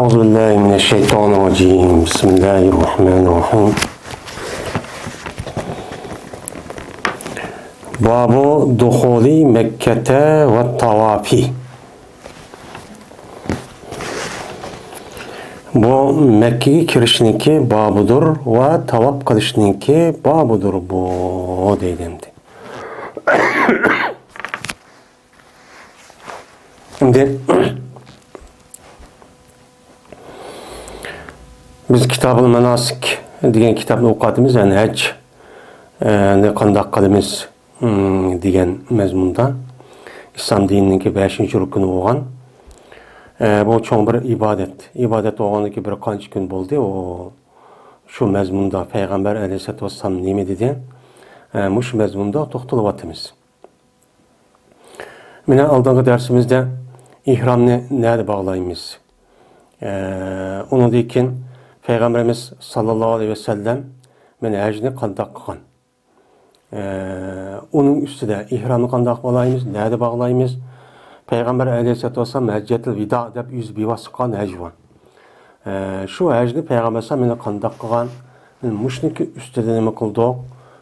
أعوذ بالله من الشيطان الرجيم بسم الله الرحمن الرحيم باب دخول مكة والطواف. Bu Mekke'ye kirişinki babıdır ve tavaf kılışınki babıdır bu deyildi. Şimdi biz Kitab-ı Menasik degan kitapni o'qiyapmiz, ya'ni haj qanday qilamiz degan mazmunda. İslam dinininki 5-rukuni bo'lgan. Bu cho'ng bir ibodat. Ibodat bo'lganiki bir qancha kun bo'ldi. O shu mazmunda Payg'ambar alayhisolatu vassalam nima dedi? Shu mazmunda to'xtalyapmiz. Mana oldingi darsimizda ihromni nerede bağlaymiz? Ondan keyin Peygamberimiz sallallahu aleyhi ve sellem meni hajni qanday qilgan. Onun üstüde ihramni qanday bağlaymiz, nerede bağlaymiz? Peygamber aleyhissalatu vesselam hajjatul vida deb yüz bevasi qilgan haj var. Şu hajni Peygamber meni qanday qilgan, men mushniki üstüde nima qildik?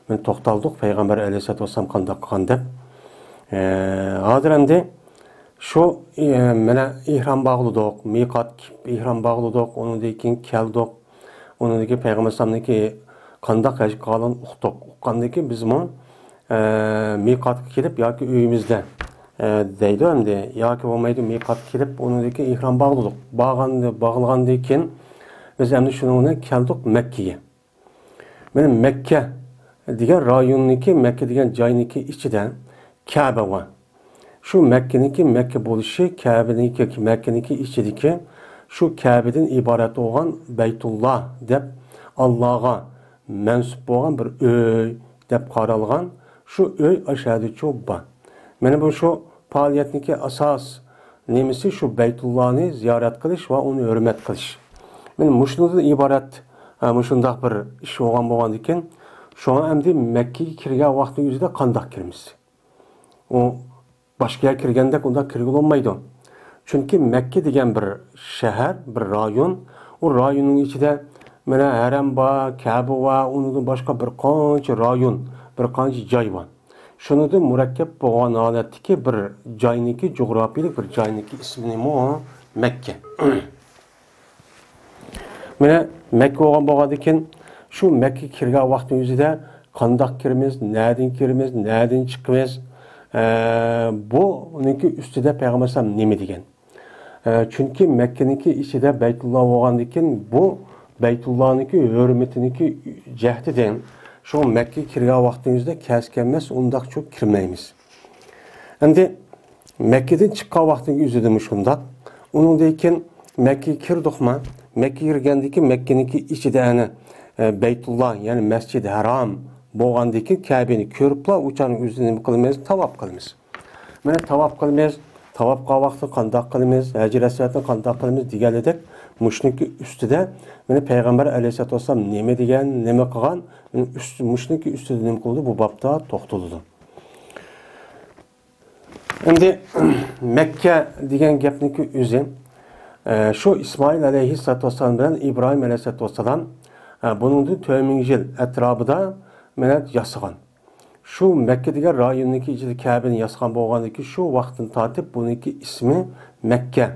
Men to'xtaldik Peygamber aleyhissalatu vesselam qanday qilgan deb. Hozir endi şu mana ihram bağladık, miqat ihram bağladık, ondan keyin keldik. Ondan keyin Peygamber sallamniki qanday haj qilgan uqdik. Uqqandaki biz bu miqatga kelib yoki uyimizda deydi endi yoki bo'lmaydi miqatga kelib ondan keyin ihram bağladık. Bağlagandan keyin biz endi shuni keldik Mekke'ye. Mana Mekke degan rayonniki, Mekke degan joyniki ichida Kabe var. Şu Mekke'ninki Mekke bo'lişi, Mekke'ninki içideki şu Kabe'den ibaret olan Beytullah deb Allah'a mensup olan bir öy deb qaralgan. Şu öy aşağıda çok var. Mana bu şu faaliyetniki asas nemisi şu Beytullah'ni ziyaret qilish ve onu hürmet qilish. Mana mushundan ibaret mushundaq bir ish bo'lgan ekan, şu an endi Mekke'ga kirgan vaqti o'zida qanday kiramiz? O başka yer kirgende ondan kirgil olmaydı. Çünkü Mekke degan bir şehir, bir rayon. O rayonun içinde mana harem var, Kabe var, onun başka bir qancha rayon, bir qancha joy var. Şunu da murakkab bo'lgan holatdagi bir joyniki, coğrafiyalik bir joyniki ismi nima? Mekke. Mana Mekke bo'lgan ekan, shu Mekke kirgan vaqtning o'zida qanday kiramiz, nereden chiqamiz? Bu onunki üstüde Peygamber sallam nemi degen. Çünkü Mekke'ninki içinde Beytullah bo'lgandan bu Beytullah'nınki hürmetiniki cehdiden şu Mekke kirgan vaqtingizda keskenmez undaq çok kirmaymiz. Endi Mekke'den chiqqan vaqtingiz o'zida shundaq. Undan keyin Mekke'ga kirdikmi? Mekke'ga kirgandiki Mekke'ninki içinde yani Beytullah yani Mescid-i Haram bo'lgandan keyin Kabe'ni ko'ribla uçanın o'zini nima qilamiz? Tavof qilamiz. Mana tavof qilamiz, tavof qilgan vaqtda qanday qilamiz? Hajr asvatni qanday qilamiz deganidek, mushniki ustida mana Payg'ambar alayhisolatu vasallam nima degan, nima qilgan, mushniki ustida nima qildi bu bobda to'xtaldi. Endi Mekke degan gapniki o'zi şu İsmail alayhisolatu vasallam bilan İbrahim alayhisolatu vasallam bunun 4 yil atrofida menet yasagan. Şu Mekke degan rayonniki ichida Kabe'ni yasagan bo'lgandan şu vaqtdan tortib buniki ismi Mekke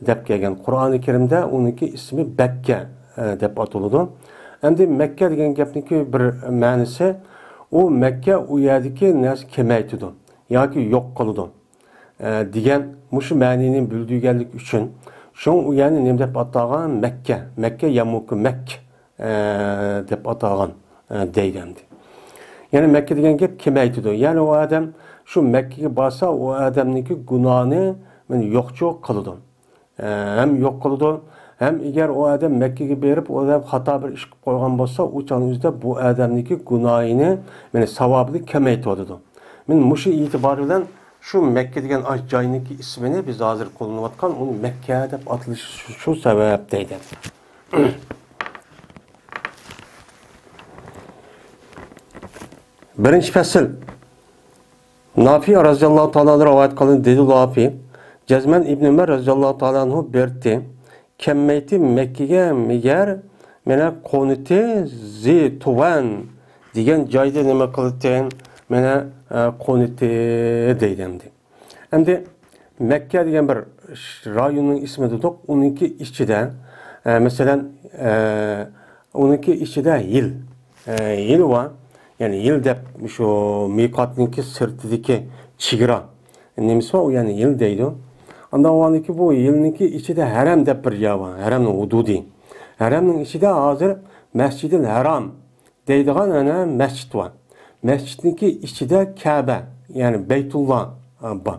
deb kelgan. Qur'oni Karimda uniki ismi Bekke deb ataladi. Endi Mekke degan gapniki bir ma'nosi u Mekke u yerdagi narsa kamaytidi yoki yo'q qiladi degan mushu ma'nini bildirganlik uchun shu u yani nima deb atalgan? Mekke. Mekke yamuku Mek deb atalgan. Deylendi. Yani Mekke degan gap kamaytidi. Yani o adam şu Mekke'ye barsa o adamniki günahını yo'qchi qiladi. Hem yo'q qiladi, hem eğer o adam Mekke'ye berib o adam xato bir ish qilib qo'ygan bo'lsa, o'shaningizda bu adamniki günahını savobini kamaytadi. Men mushu e'tibor bilan şu Mekke degan joyniki ismini biz hozir qo'llanayotgan uni Mekke deb atilishi shu sabab deydi. Birinci fasıl. Nafi radhiyallahu ta'ala rivayet kılın dedi Nafi. Cezmen İbn Ömer radhiyallahu ta'ala anhu berdi. Kemmeyti Mekke'ge meğer mene konuti Zituvan degan joyda nima qildi? Mene konuti deydimdi. Endi Mekke degan bir rayonning ismi dedik. Uniki ichida mesela uniki ichida yil var. Yani yil deb şu miqatniki sirtidagi chegara nimasi var, yani yil deydi. Anda oğaniki bu yilniki içinde haram deb bir joy var. Haramning hududi. Haramning içinde hozir Masjidil Haram deydigan ana masjid var. Masjidniki içinde Kabe, yani Beytullah var.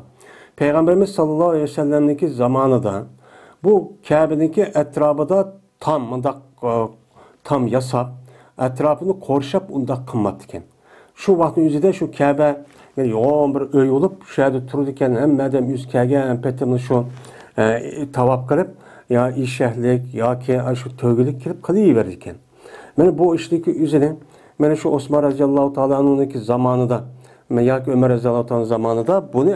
Peygamberimiz sallallahu aleyhi ve sellem'deki zamanında bu Kabe'deki etrafında tam yasap, etrafını korşap unda kımmatken. Şu vaktin yüzüde şu Kabe yani yoğun bir öy olup şehirde tururken hem madem yüz kage hem petemli şu tavap kılıp ya işehlik ya ki şu tövbelik kirip kılıverdikken. Yani bu işteki üzerine yani şu Osman radıyallahu ta'ala anh'ındaki zamanında ya ki Ömer radıyallahu ta'ala zamanında bunu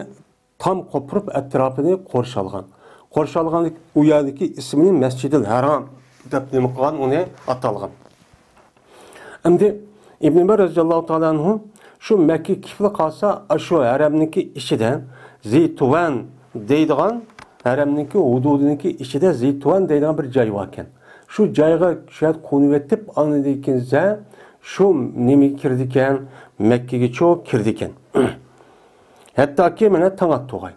tam kopurup etrafını korşalgan. Korşalganlık u yerdeki isminin Mescid-i Haram dep nima qilgan onu atalgan. Endi İbn Ömer radıyallahu ta'ala anhu şu Mekke kifli kalsa şu haramniki içinde Zeytuvan deydigan haramniki hududuniki içinde Zeytuvan deydigan bir joy varken. Şu joyga şayet konvetip anıdikinse şu nimi kirdiken Mekke'ge çok kirdiken. Hatta ki mene tangat toğay.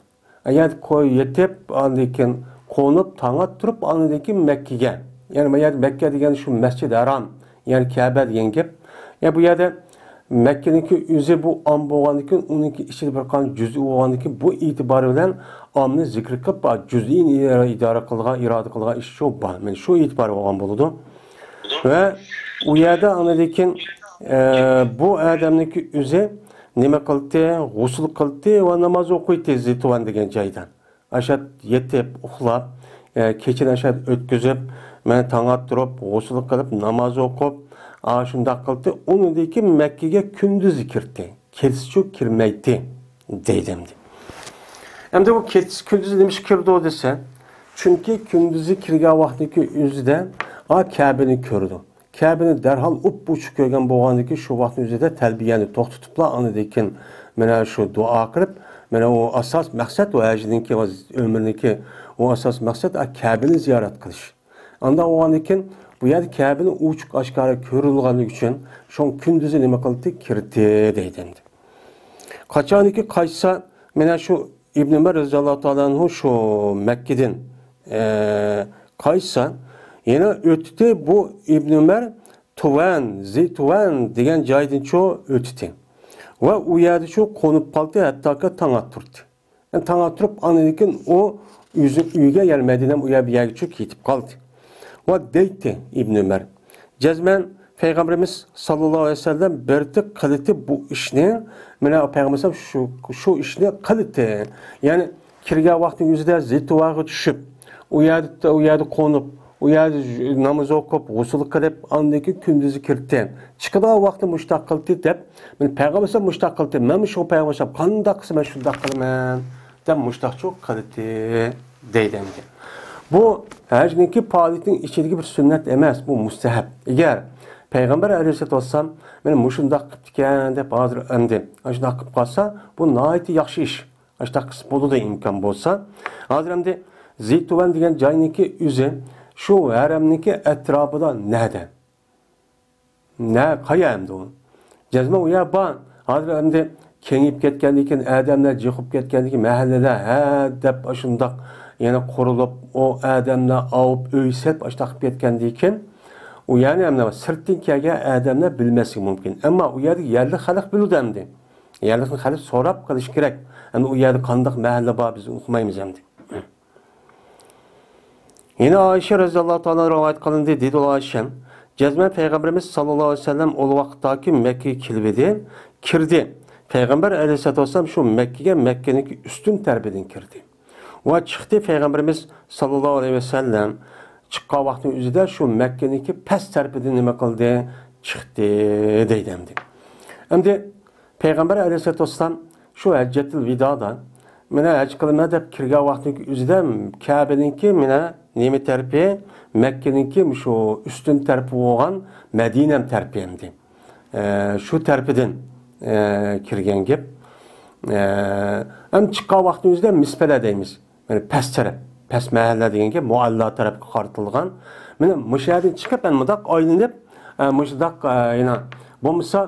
Eğer koy yetip anıdikin konup tangat turup anıdikin Mekke'ge. Yani Mekke degen şu Mescid-i Haram yani Kabe degen gep. Ya bu yerde Mekke'deki yüzü bu an boğandıkın, onunki içi bir kan cüz'i boğandıkın bu itibarıyla amını zikri kılıp cüz'in idare kılga, irade kılga iş çok var. Yani şu itibarı boğan buludu. Ve o yerde anladıkın bu adamdaki yüzü nime kıldı, gusül kıldı ve namaz okuydu Zituvan degen caydan. Aşağı yetip, uxlap, keçin aşağı ötküzüp, ben tangat durup, gusül kılıp, namaz okup, şunda kıldı. Onu dedi ki Mekke'ye kündüz kirdi. Keçi kirmeydi deydimdi. Hem de bu keçi kündüz demiş kirdi o dese. Çünkü kündüzü kirge vaktiki yüzde Kabe'ni kördü. Kabe'ni derhal uçuk görgen boğandaki şu vaktin yüzde telbiyeni toxtutupla anıdikin mena şu dua kırıp mena o asas maksat o ecdinki o ömründeki o asas maksat Kabe'ni ziyaret kılış. Anda o andikin bu yer Kabe'nin uçuk aşkarı körülganlığı için şon kündüzü nime kıldı kirdi deydimdi. Kaçaniki kaçsa mena şu İbn Ömer radıyallahu ta'ala şu Mekke'den kaçsa yine ötüde bu İbn Ömer Zeytuvan degen joydan çoğu ötüde. Ve u yerde çoğu konup kaldı hatta ki taң turdu. Yani taң turup anıdikin o uyga gelmediğinden u yer bir yerge çok yetip kaldı. Ve deydi İbn Ömer. Cezmen Peygamberimiz sallallahu aleyhi ve sellem berdi kılıtı bu işini. Mena Peygamberimiz şu işini kılıtı. Yani kirge vaktin yüzde Zeytuvan'a düşüp o yerde konup o yerde namaz okup gusül kılıp andaki kündüzü kirdi. Çıkıda vakti müştak kıldı dep. Men Peygamberimiz müştak kıldı. Men şu Peygamberimiz kanda kısmen şunda kılman. Dem müştak çok kılıtı deydimdi. Bu həcniki fəaliyyətin içindəki bir sünnət emas, bu müstəhəb. Əgər Peyğəmbər əleyhissalatu vesselam mənə muşundaq qıptıkən deb hazır əmdi. Aşındaq qıp qalsa, bu nəhayət yaxşı iş. Aşındaq qıs bolu da imkan bolsa. Hazır əmdi Zeytuvan degan joyniki üzü şu hərəmniki ətrafında nədə? Nə qaya əmdi o? Cəzmə uya ba. Hazır əmdi kengip ketkendikin, adamlar jıqıp ketkendikin mahallede deb aşındaq yani kurulup o adamlar alıp öysep açtaq ketkendikin o yani emne sırtın kege adamlar bilmesi mümkün. Ama o yerli xalq biludi emdi. Yerli xalq sorap qilish kerak. Yani o yerde qandaq mahalle var biz uqmaymiz emdi. Yine Ayşe radhiyallahu ta'ala rivayet qılındı dedi o Ayşe. Cezmen Peygamberimiz sallallahu aleyhi ve sellem o vaqtdaki Mekke'ye kirdi. Peygamber aleyhissalatu vesselam şu Mekke'nin üstün terbiyeden kirdi. Ve çıktı Peygamberimiz sallallahu aleyhi ve sellem çıkka vaktin üzerinde şu Mekke'nin pes terbiyeden nime kıldı çıktı deydimdi. Hem de Peygamber aleyhissalatu vesselam şu Heccetil Vida'da mene haj qilma deb kirgan vaqtning o'zida Ka'baninki mene nima tarafi, Makkaninki shu ustun tarafi bo'lgan Madinam tarafi endi. Shu tarafidan kirgan gap. Ham chiqqan vaqtimizda misfala deymiz. Yani past taraf, past mahalla deganga mualla tarafga qartilgan. Mene mushadan chiqib men mudaq aylanib, mushdaq yana bo'lmasa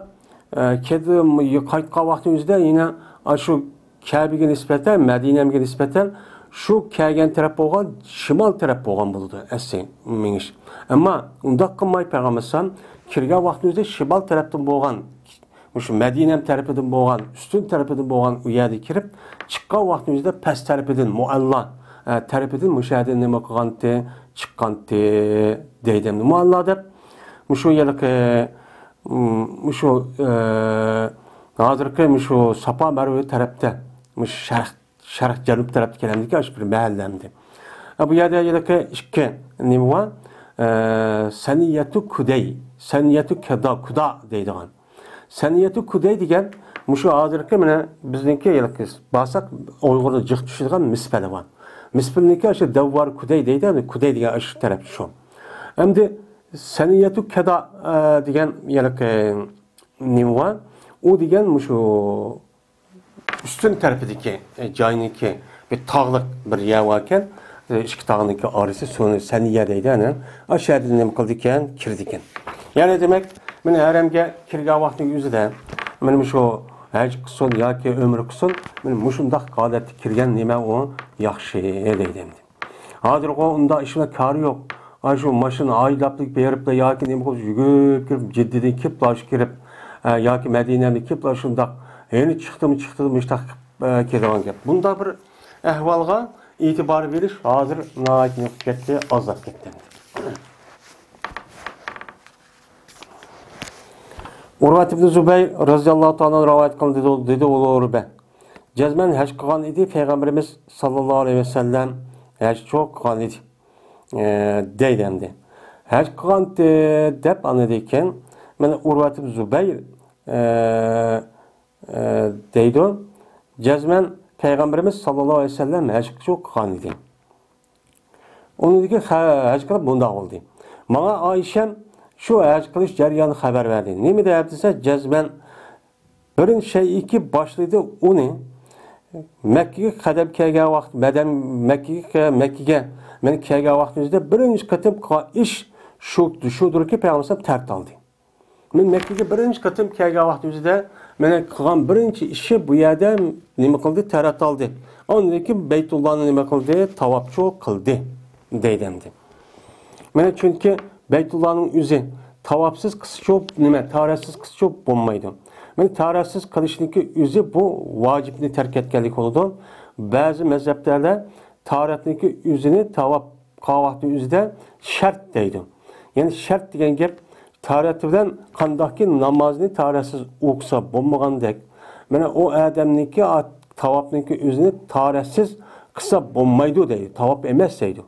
kedi qaytgan vaqtimizda yana shu Kabe'ga nisbatan, Madinamga nisbatan şu kelgan taraf bo'lgan shimol taraf bo'lgan bo'ldi aslin menish. Ammo undaq qilmay payg'ambar kirgan vaqtimizda shimol tarafdan bo'lgan, shu Madinam tarafidan bo'lgan, ustun tarafidan bo'lgan u yerga kirib, chiqqan vaqtimizda past tarafidan mualla tarafidan mushadan nima qilgandi, chiqqandi deydi. Mualla deb shu yerga shu hozirgi shu Safa Marva tarafda sharq janub tarafda kelamdiki, shu bir mahallamdi. Bu yerda yerga ikki nima bor? Saniyatu Kuday, Saniyatu Kuda deydigan. Saniyatu Kuday degan shu hozirgi mana bizningki yerga borsak Uyg'urda jiq tushadigan misfali bor. Misfalniki shu Davvar Kuday deydi, Kuday degan shu taraf shu. Endi Saniyatu Kuda degan yerga nima bor? O degan shu ustun tarafidagi joyniki bir tog'liq bir yer ekan, ikki tog'niki orasi soni Saniya deydi, ana. O'sha yerda nima qildi ekan, kirdi ekan. Ya'ni demak, men haramga kirgan vaqtning o'zida men shu haj qilsin yoki umr qilsin, men mushundaq holatda kirgan nima u yaxshi deydi. Hozir unda ishlar kari yo'q. Shu mashina oylablik berib yoki nima qilib yugurib kirib, jiddidan kelib kirib yoki Madinani kelib shundaq yeni chiqdim mushtaq kelgan gap. Bunda bir ahvolga e'tibor berish hozir nihoyatda ketdi, ozab ketdi. Urvat ibn Zubayr radhiyallohu ta'ala rivoyat qildi dedi Urva. Jazman haj qilgan edi payg'ambarimiz sallallohu alayhi vasallam haj çok qilgan edi. Deydi endi. Haj qilgan deb anladıkken mana Urvat ibn Zubayr deydi. Jazman payg'ambarimiz sallallohu alayhi vasallam haj çok qilgan edi. Onu dedi ki haj qilib bunda oldu. Bana Ayşem şu haj qilish jarayonini xabar berdi. Nima deyaptisa, jazman birinchi şey iki başladı onu Mekke'ye qadam kelgan vaqt, Mekke'ga men kelgan vaqtimizda birinchi qatim qilgan ish shudurki payg'ambar tart oldi. Men Mekke'ga birinchi qatim kelgan vaqtimizda men qilgan birinchi ishi bu yerda nima qildi? Tart oldi. Ondan keyin Baytullohni nima qildi? Tavafchi qildi deydi endi. Mana chunki Baytullohning o'zi tavafsiz qilsa nima, tarafsiz qilsa bo'lmaydi. Men tarafsiz qilishniki o'zi bu vojibni tark etganlik bo'ladi. Ba'zi mazhablarda tarafniki o'zini tavaf qilgan o'zida shart deydi. Ya'ni shart degan gap taraf bilan qandaqki namozni tarafsiz o'qisa bo'lmagandek. Mana o odamniki tavafniki o'zini tarafsiz qilsa bo'lmaydi deydi. Tavaf emas deydi.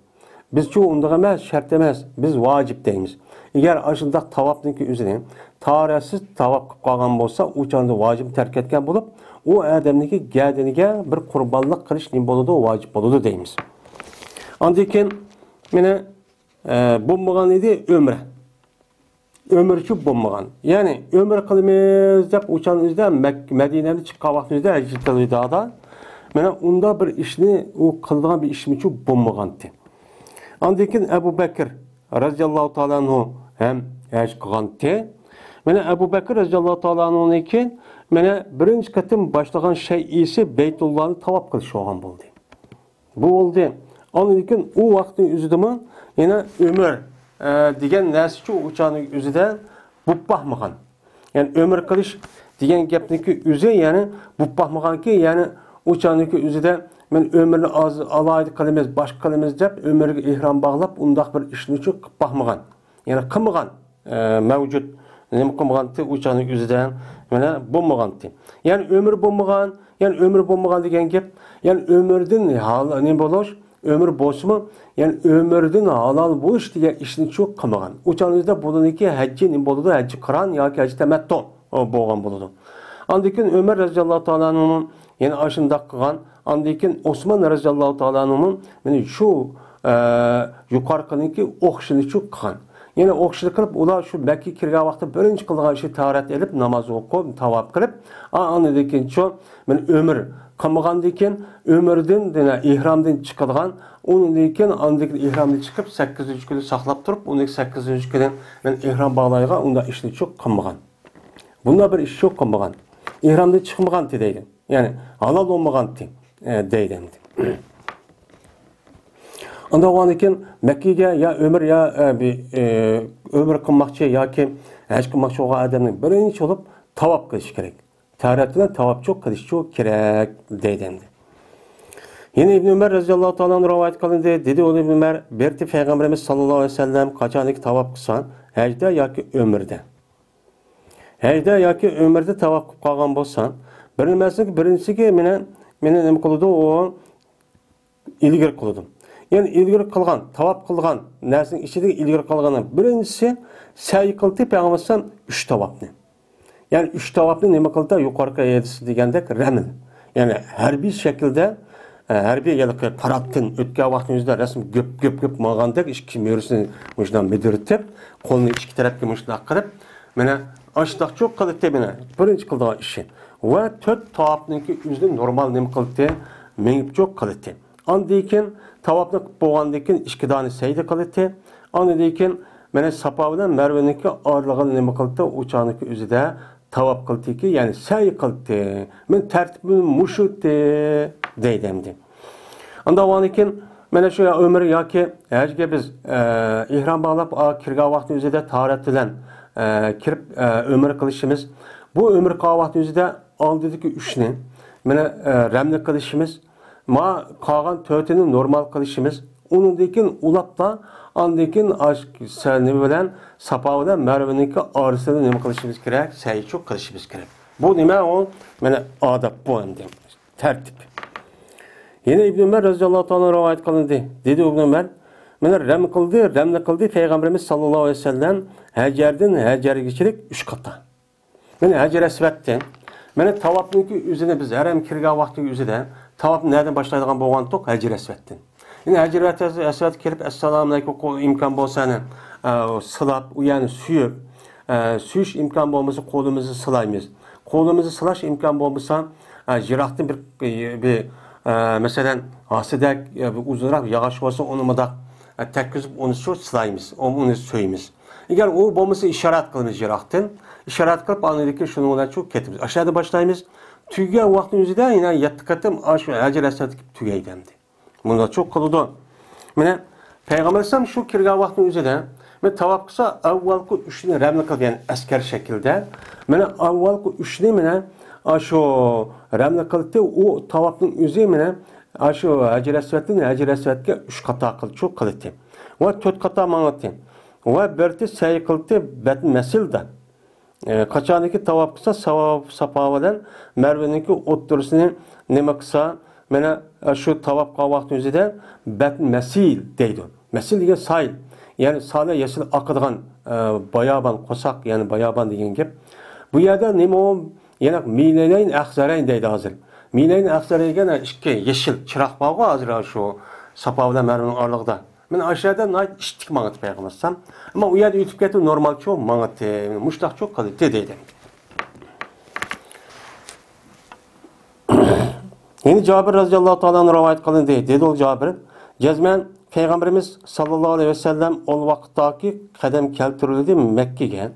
Biz-chi unda emas, shart emas, biz vojib deymiz. Agar ashundaq tavafniki o'zini tarafsiz tavaf qilib qolgan bo'lsa, u chanda vojib tark etgan bo'lib, u odamniki gadiniga bir qurbonlik qilish nim bo'ladi, vojib bo'ladi deymiz. Ondan keyin meni bo'lmagan edi umra. Umrchi bo'lmagan. Ya'ni umr qilamiz deb o'chanimizda Madinadan chiqqan vaqtimizda hajjatda mana unda bir ishni u qilgan bir ishmi uchun bo'lmagan edi. Ondan keyin Abu Bakr radhiyallohu ta'ala anhu ham haj qilgandi. Mana Abu Bakr radhiyallohu ta'ala anhuniki mana birinchi qatim boshlagan şey isi Baytullohni tavof qilish bo'lgan bo'ldi. Bu oldu. Ondan keyin u vaqtning o'zidami yana umr degan narsa uçanın o'zida bo'lib baxmagan. Yani umr qilish degan gapniki o'zi yani bo'lib baxmaganki, yani uçanınki o'zida men ömrni alaydı qilamiz, boshqa qilamiz deb ömrga ihrom bog'lab undaq bir ishni uchun qilib baxmagan. Yani qilmagan mavjud nima qilmaganti uçanın o'zidan mana bo'lmaganti. Yani ömr bo'lmagan, yani ömr bo'lmagan degan gap, yani ömrdan nima bo'lish, ömür bo'lsa, yani ömrdan halal bo'lish degan ishni çok qilmagan. Uçanızda bununki hajji nima bo'ladi? Hajji qiron yoki hajji tamattu bo'lgan bo'ladi. Ondan keyin Ömer radhiyallohu ta'ala anhu yani ashundaq qilgan, Ondan keyin Osman roziyallohu taoloning mana shu yuqorqidagi o'qishini shu qilgan. Yine o'qishni qilib, ular shu Makka kirgan vaqtda birinchi qilgan ishi tahorat elib, namoz o'qib, tavob qilib, andan keyin shu men umr qilmagandan keyin umrdan ihromdan chiqadigan, undan keyin andan ihromdan chiqib 8-kun saqlab turib, undan 8-kuni men ihrom bog'layga unda ishni çok qilmagan. Bunda bir ish yo'q qilmagan. Ihromdan chiqmagan deydi. Ya'ni halol bo'lmagan deydi. Onda ondan keyin Makkaga ya ömür ya bir ömür qilmoqchi yoki haj qilmoqchi bo'lgan odamning birinchi bo'lib tavob qilish kerak. Tahorat bilan tavob çok qilish kerak deydi. Yine İbn Ömer roziyallohu ta'ala rivoyat qilindi. Dedi o İbn Ömer, berti Peygamberimiz sallallohu alayhi vasallam qachoniki tavob qilsan, hajda yoki ömürde. Hajda yoki ömürde tavob qilib qolgan bo'lsan, birinchisiga meni nima qildi, o ilgir qildim. Yani ilgiri qilgan, tavob qilgan narsaning ichidagi ilgiri qilgandan birinchisi sa'i qildi Peygamberimiz 3 tavobni. Yani 3 tavobni nima qildi? Yuqorqi aytisi degandek raml. Yani harbiy shaklda harbiy yalqi qaratdan o'tgan vaqtingizda rasm gap mangandek ikki merisini shundan bidirtib, qo'lni ikki tarafga shunday qilib, mana ashdoq cho'q qildi mana birinchi qilgan ishi. Va 4 tavobniki o'zini normal nima qildi? Mengib cho'q qildi. Ondan keyin tavobni qilib bo'lgandan keyin 2 dona sayda qildi. Ondan keyin mana Safa bilan Marvaniki oralig'ini nima qildi? O'choniki o'zida tavob qildiki, ya'ni sa'i qildi. Men tartibim mushutdi deydi endi. Ondan keyin mana shu umr yoki hajga biz ihrom bog'lab kirgan vaqt o'zida tahorat bilan kirib umr qilishimiz, bu umr qilgan vaqt o'zida oldidagi 3 ni mana ramli qilishimiz, ma qolgan 4'ini normal qilishimiz, undan keyin ulabda ondan keyin sani bilan Safa bilan Marvaniki orasida nima qilishimiz kerak? Sa'i cho'q qilishimiz kerak. Bu nima? O mana odob bu endi. Tartib. Yine İbn Ömer roziyallohu ta'ala rivoyat qilindi. Dedi İbn Ömer, mana ramli qildi Peygamberimiz sallallohu alayhi vasallam hajardan hajargachilik 3 qata. Mana hajar asvatdan, mana tavobniki o'zini biz haram kirgan vaqtdagi o'zida tavob nereden başlaydigan bo'lgan to'q hajar asvatdan. Yine hajar asvat kelib assalomu alaykum imkon bo'lsa-ni silab, u yani suyish imkon bo'lmasa qo'limizni silaymiz. Qo'limizni silash imkon bo'lmasa jiroqdan bir mesela asidak uzunroq yog'och bo'lsa uni mudaq takkizib uni silaymiz, uni so'yimiz. Agar u bo'lmasa ishorat qilamiz jiroqdan. İşaret qilib anidiki shuni bilan cho'k ketamiz. Aşağıda başlaymiz. Tugagan vaqtning o'zida yana 7 qatim shu hajar asvat tugaydi endi. Bunda cho'q qildi. Mana Payg'ambar ham shu kirgan vaqtning o'zida men tavob qilsa avvalgi 3 ni ramli qilgan askar shaklda, mana avvalgi 3 ni mana shu ramli qildi, u tavobning o'zi mana shu hajar asvatga 3 qata qilib cho'q qildi. Va 4 qata mang'atdi. Va birti sa'i qildi batn masilda. Qachoniki tavob qilsa Safa bilan Marvaniki o'ttirisini nima qilsa, mana shu tavob qilgan vaqt o'zida batn masil deydi. Masil degan sayl, ya'ni sala yesil oqadigan bayoban qo'saq, ya'ni bayoban degan gap. Bu yerda nima yana milayn ahzarayn deydi hozir. Milayn ahzarayn degan ikki yeshil chiroq bor hozir shu Safa bilan Marvaning oralig'ida. Men aşağıda nayt iştik mağat Peygambersam. Ama u yerda yutib ketib normal cho'q mağat, mushtaq cho'q qildi deydi. Yine Cabir roziyallohu ta'ala rivoyat qilindi. Dedi o Cabir, jazman Peygamberimiz sallallohu alayhi vasallam ol vaqtdagi qadam keltirildi Makkaga.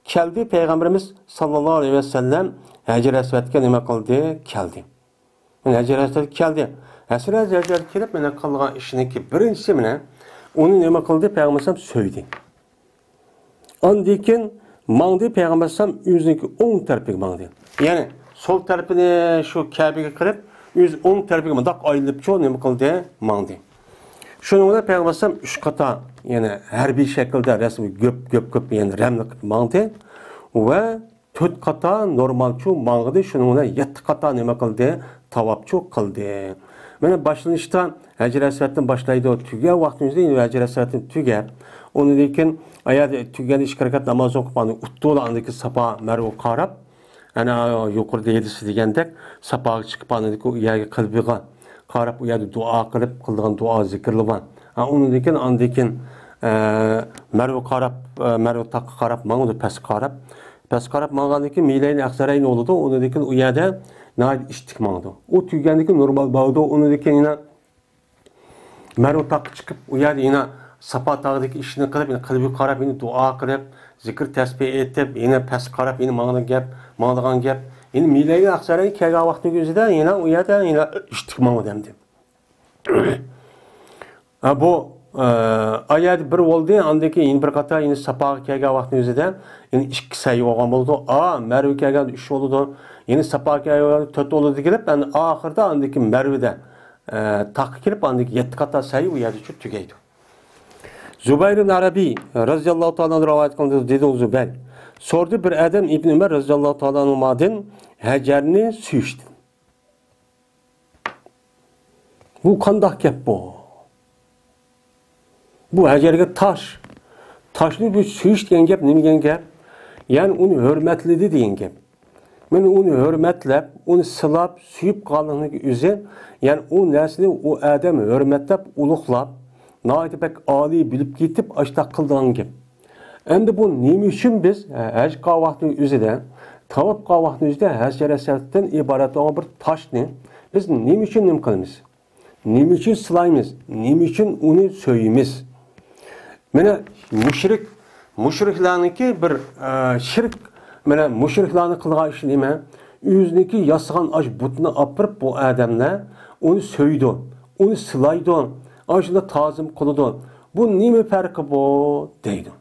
Keldi Peygamberimiz sallallohu alayhi vasallam hajar asvatga nima qildi? Keldi. Hajar asvat keldi. Hajar kelib mana qilgan ishiniki birinchisi mana onu nima qildi? Peygamberimiz so'ydi. Ondan keyin mangdi Peygamberimiz o'ziniki o'ng tarafiga mangdi. Ya'ni sol tarafini shu Kabe'ga qilib, o'z o'ng tarafiga mundaq aylanib cho'q nima qildi? Mangdi. Shuning bilan Peygamberimiz 3 qata, ya'ni harbiy shaklda rasmiy ko'p ya'ni ramli qilib mangdi va 4 qata normal cho'q mangdi. Shuning bilan 7 qata nima qildi? Tavob cho'q qildi. Mana boshlanishda hajar asvatdan boshlaydi, tuga vaqtingizda hajar asvatdan tuga. Undan keyin ayada tugan 2 rakat namoz o'qib, utto'la andagi Safa Marva qarab, ana yuqorida yedisi degandek Safaga chiqib andagi u yerga qilbiga qarab, u yerda duo qilib, qilgan duo zikrli bor. Undan andikin Merve qarab, Merve taqqa qarab, mangda pes qarab mangandan keyin meylayni aqsarayn oldu. Undan keyin u yerda nayt ishtik mangdi. O tüygandan keyin normal bağdı. Undan keyin yana Merve taqqa chiqib, u yerda yana Safa tağdaki işini qilib, yana qalbi qarab, yana duo qilib, zikr tasbih etib, yana pes qarab, yana mangdigan gap. Yana meylayni aqsarayn kelgan vaqtning o'zida yana u yerda yana ishtik mangdi demdi. Bu ayet bir oldu, andaki yine bir kata yine Sapaga kelgan vaqtning o'zida yine 2 sayı olgan bo'ldi. Merve kelgan 3 oldu. Yine Sapaga kelgan 4 oldu kelib, endi oxirida andaki Merve'de taqqa kelib, andaki 7 kata sayı u yerda tugaydi. Zubayr ibn Arabi radhiyallohu ta'ala rivoyat qildi, dedi Zubayr. Sordu bir adam İbn Ömer radhiyallohu ta'ala anhudan Hajarni suyishdi. Bu qanday gap bu? Bu Hajarga taşni bir suyish degan gap nima degan gap? Ya'ni uni hurmatladi degan gap. Meni uni hurmatlab, uni silab, suyib qolganligi o'zi, ya'ni u narsani u odam hurmatlab, ulug'lab, nihoyatda pek oliy bilib ketib, ashta qilgan gap. Endi bu nima uchun biz haj qilgan o'zida, tavob qilgan o'zida Hajar asardan iborat olan bir toshni biz nima uchun nima qilamiz? Nima uchun silaymiz? Nima uchun uni so'yimiz? Mana mushriklarniki bir shirk, mana mushriklarni qilgan ish nima? O'ziniki yasagan ash butni opirib bu odamlar uni so'ydi, uni silaydi, ashunda ta'zim qiladi. Bu nima farqi bu deydi.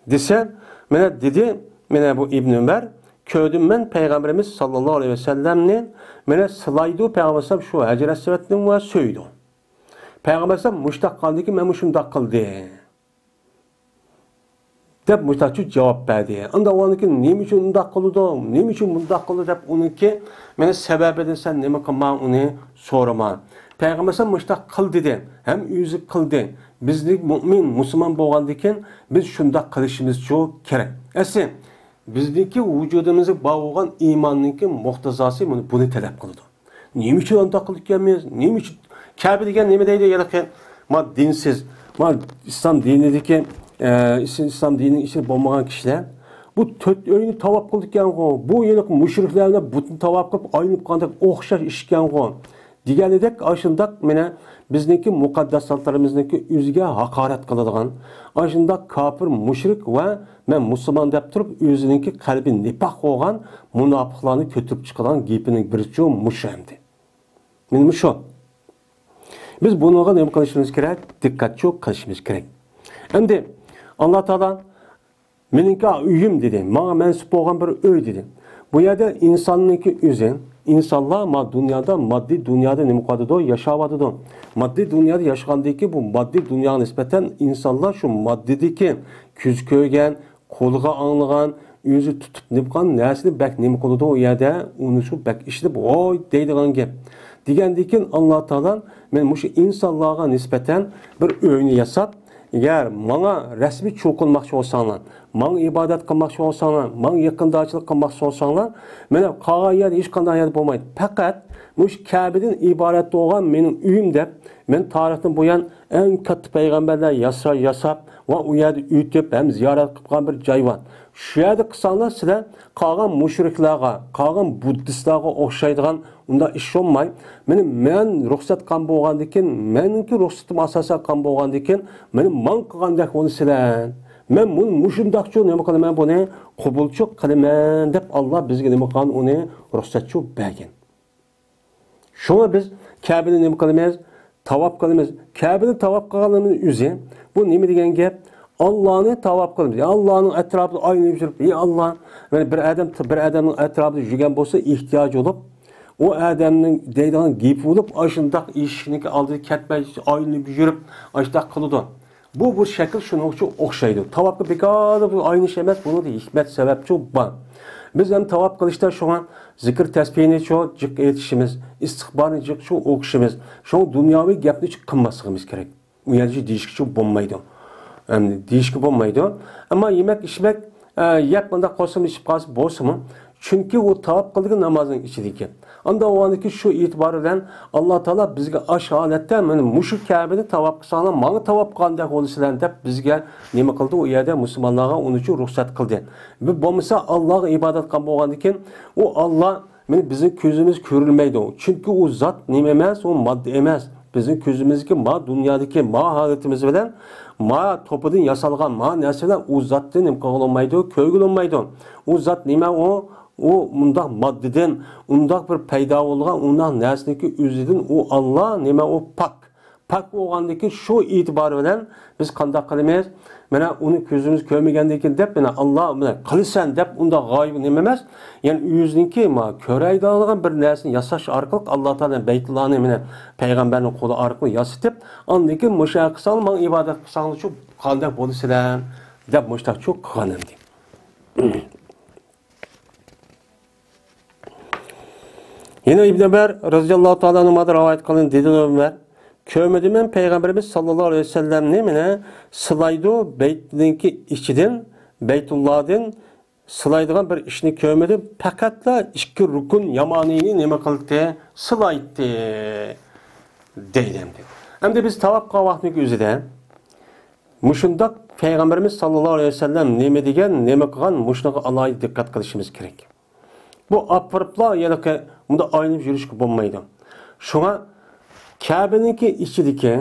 Desa, mana dedi, mana bu İbn Ömer ko'rdim men payg'ambarimiz sallallohu alayhi vasallamni mana silaydi, payg'ambar shu Hajar asvatni va so'ydi. Payg'ambar mushtaq qildiki, men shunday qildi. deb muhtaçı cevap verdi. Anda onunki nima uchun undaq qildi, nima uchun bundaq qildi deb uniki meni sababidan sen nima qilman uni so'rama. Payg'ambar sen mushtaq qil dedi, ham o'zi qildi. Bizlik mu'min, musulmon bo'lgandan biz shundaq qilishimiz kerak. Asli bizniki vujudimizga bog'langan iymonning muqtazosi buni talab qildi. Nima uchun undaq qilganmiz? Nima uchun Kabe degan nima deydi? Ya'ni ma dinsiz, ma islom dinidagi İslam dininin içine bombagan kişiler bu tört öğünü tavap kıldıkken bu yıllık müşriklerine bütün tavap kılıp aynı kandak okşaş işken digenedek aşındak mene bizdeki mukaddesatlarımızdaki üzge hakaret kılıdığan aşındak kafir müşrik ve men Müslüman deyip durup özününki kalbi nifak olan münafıklarını kötürüp çıkılan gipinin bir çoğu müşremdi. Benim şu. Biz bununla ne kılışımız gerek? Dikkat çok kılışımız gerek. Hem de Allah Teala meninki uyum dedi. Bana mensup olan bir öy dedi. Bu yerde insanınki üzün, insanlar maddi dünyada ne kadar yaşavadı. Maddi dünyada yaşandaki bu maddi dünyaya nispeten insanlar şu maddideki küz köygen, kolga anlagan, yüzü tutup nipkan nesini bek ne kadar o yerde onu şu bek işlep oy deydiğen gep. Digendikin Allah Teala men bu insanlara nispeten bir öğünü yasap. Eğer bana resmi çoğulmakçı olsanlar, bana ibadet kılmakçı olsanlar, bana yakındaçılık kılmakçı olsanlar, bana kalan yerde hiç kandan yerde olmaydı. Fakat bu Kabe'den ibaret olan benim üyümde, ben tarihten bu yan en kötü peygamberler yasap ve o yerde ütüp hem ziyaret kılan bir cay var. Şu yerde kısanlar size kalan müşriklerine, kalan Budistlerine okşaydıgan unda iş olmay. Men ruhsat kan boğandikin, menki ruhsatım asasa kan boğandikin, benim man kılandak onu silen. Men bunu muşundakçı ne bakalım ben bunu kubulçuk kalimen dep Allah bizge ne bakalım onu ruhsatçı belgin. Şuna biz Kabe'de ne bakalımız? Tavap kılımız. Kabe'de tavap kılımız üzü. Bu ne mi degen gap? Allah'ını tavap kılımız. Allah'ın etrafında aynı bir şey. Allah yani bir adamın etrafında yügen bolsa ihtiyaç olup o adamın deydiğin giyip olup aşındak işini aldığı ketmez aynı bir yürüp aşındak kılıdı. Bu şekil şunu okşaydı. Tavapı pekala bu aynı şey emez. Bunu da hikmet sebep çok var. Biz hem tavap kılışta şu an zikir tesbihini çok cık etişimiz, istikbarını cık çok okşimiz. Şu an dünyavi gapni çok kılmasımız gerek. Uyarıcı değişik çok bulmaydı. Yani değişik bulmaydı. Ama yemek içmek yapmanda kosum içip kalsın bolsa mı? Çünkü o tavaf kıldığı namazın içindeki. Anda o andaki şu itibarıyla Allah Teala bizge aşağı alette muşu Kabe'ni tavaf kısana manı tavaf kıldık oluşulan dep bizge nime kıldı o yerde Müslümanlara onun için ruhsat kıldı. Ve bu mesela Allah'a ibadet kıldı olgandikin o Allah bizim gözümüz görülmeydi o. Çünkü o zat nime emez, o madde emez. Bizim gözümüzdeki ma dünyadaki ma haletimiz bilen ma topudan yasalgan ma nesile o zattan imkanlanmaydı, köygülünmeydi. O zat nime o mundaq maddeden, undaq bir payda olgan, undaq nesniki özüdün o Allah nime o pak. Pak olgandaki şu itibar bilen biz qandaq qilamiz? Mana onu gözümüz görmegendekin dep mana Allah mana qilsan dep unda g'oyib nima emas. Yani o'ziniki ma ko'raydi olgan bir narsani yasash orqali Alloh taolo Baytullohni mana payg'ambarning qo'li orqali yasitib, ondan keyin musha qilsang, men ibodat qilsang shu qanday bo'lasizlar deb mushtaq cho'q qilganim deydi. Yine İbn Ömer radıyallahu ta'ala anhu'dan rivayet kılın dedi Ömer. Kömedimen Peygamberimiz sallallahu aleyhi ve sellem nemine sılaydı beytdeki içiden Beytullah'dan sılaydıgan bir işini kömedi. Fakatla iki rukun yamanini neme kıldı? Sılaydı deydim. Hem de biz tavaf kavaklık üzere muşundak Peygamberimiz sallallahu aleyhi ve sellem neme degen neme kılgan muşnağı alayı dikkat kılışımız gerek. Bu apırıpla yani ki bunda aynı bir yürüyüş bulmaydı. Şuna Kabe'ninki içindeki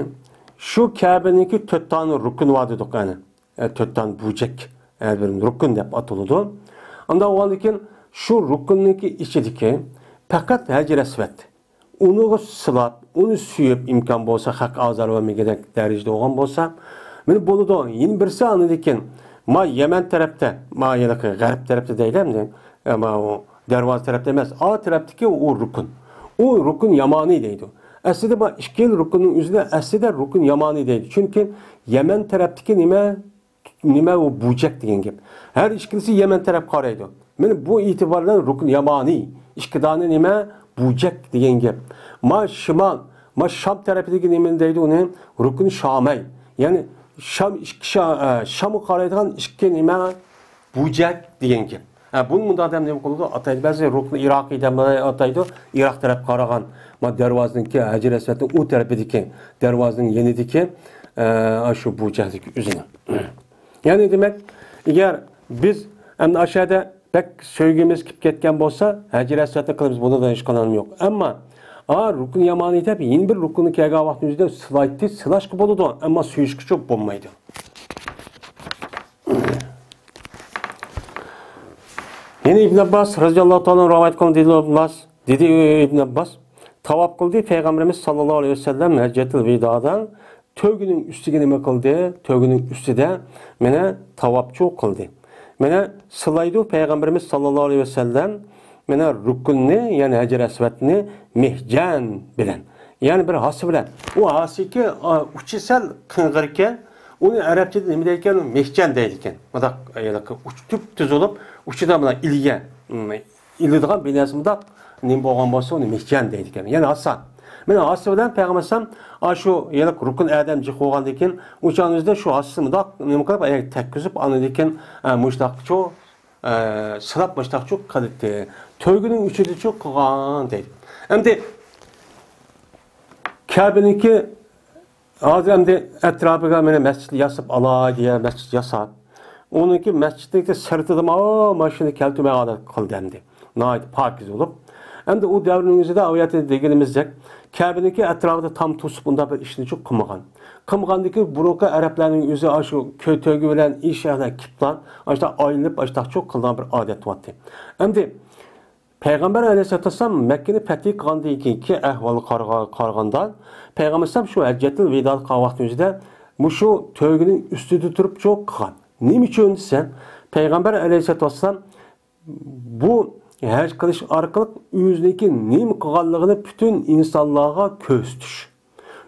şu Kabe'ninki 4 tane rukun vardı yani. 4 tane bucek bir rukun dep atıldı. Onda o halde şu rukunninki içindeki fakat Hacer Esved. Onu sılap, onu suyup imkan bolsa hak azar vermeyecek derecede olan bolsa beni boludu. Yeni birisi anladıkken ma Yemen tarafta, ma ya da Garip tarafta değilim de ama o Dervaz tarafta demez. A taraftaki o rukun. O rukun yamani deydi. Aslında bu iki rukunun üzerinde aslında rukun yamani deydi. Çünkü Yemen taraftaki nime o bucak degan gap. Her ikisi Yemen taraf qaraydi. Men bu itibarla rukun yamani. İki tane nime bucak degan gap. Ma şimal, ma Şam tarafidagi nime deydi onu rukun Şamay. Yani Şam'ı qaraydigan iki nime bucak degan gap. Bunun bunda adam ne oldu? Ataydı. Bazı rukun Irak'dan ataydı. Irak taraf qaragan. Ma Dervaz'ınki Hacer Esved'in o tarafidagi Dervaz'ın yenidiki şu bucakdaki üzerine. Yani demek eğer biz hem aşağıda pek söygümüz kip ketken bolsa Hacer Esved'ni qilamiz. Bunda da hiç kanalım yok. Ama rukun yamani deb yeni bir rukunu kelgan vaqtimizda sılaytı, sılashqı bo'ladi. Ama suyishqi çok bo'lmaydi. Yine İbn Abbas radıyallahu ta'ala rivayet kıldı dedi İbn Abbas tavaf kıldı Peygamberimiz sallallahu aleyhi ve sellem Heccetul Vida'dan tövgünün üstüne nime kıldı? Tövgünün üstüde mene tavafçı kıldı. Mene sılaydı Peygamberimiz sallallahu aleyhi ve sellem mene rukunni yani Hacer Esved'ni mihcan bilen. Yani bir hası bilen. O hası ki uçisel kıngırken onu Arapçada nime deyken mihcan deydiken. Madak uçtup düz olup uçuda buna ilgen. İldiğen bilyasımda nime boğan bolsa onu mihcan deydiken. Yani hasa. Men hası bilen Peygamberimiz şu yelik rukun adamcı qo'ygandan o'shaningizda shu aslimda nima qilib ayak takkizib anadikin mushtaqcho silab mushtaqcho qildi. To'yguning uchida cho'q qilgan deydi. Endi Kabe'ninki hozir endi atrofiga meni masjid yasab olay deya masjid yasab. Onunki masjidning sirtida mashina keltirmay odat qildi endi. Nayt pokiz bo'lib. Endi u davrning o'zida oyatda deganimizdek Kabe'ninki etrafında tam tutup bunda bir işini çok kılmagan. Kılmagandaki buruka Araplarning o'zi şu kötögü bilen iş yerine kiplan, işte ayrılıp işte çok kıldan bir adet vardı. Endi Peygamber Aleyhisselatü Vesselam Mekke'ni fethi kılgandan ki ahvalı qaraganda Peygamber şu Heccetul Veda qavaqtın özüde şu tögünün üstüde durup çok kılgan. Nima uchun desa Peygamber Aleyhisselatü Vesselam bu her kılış arkalık yüzdeki nim kıgalığını bütün insanlığa köstüş.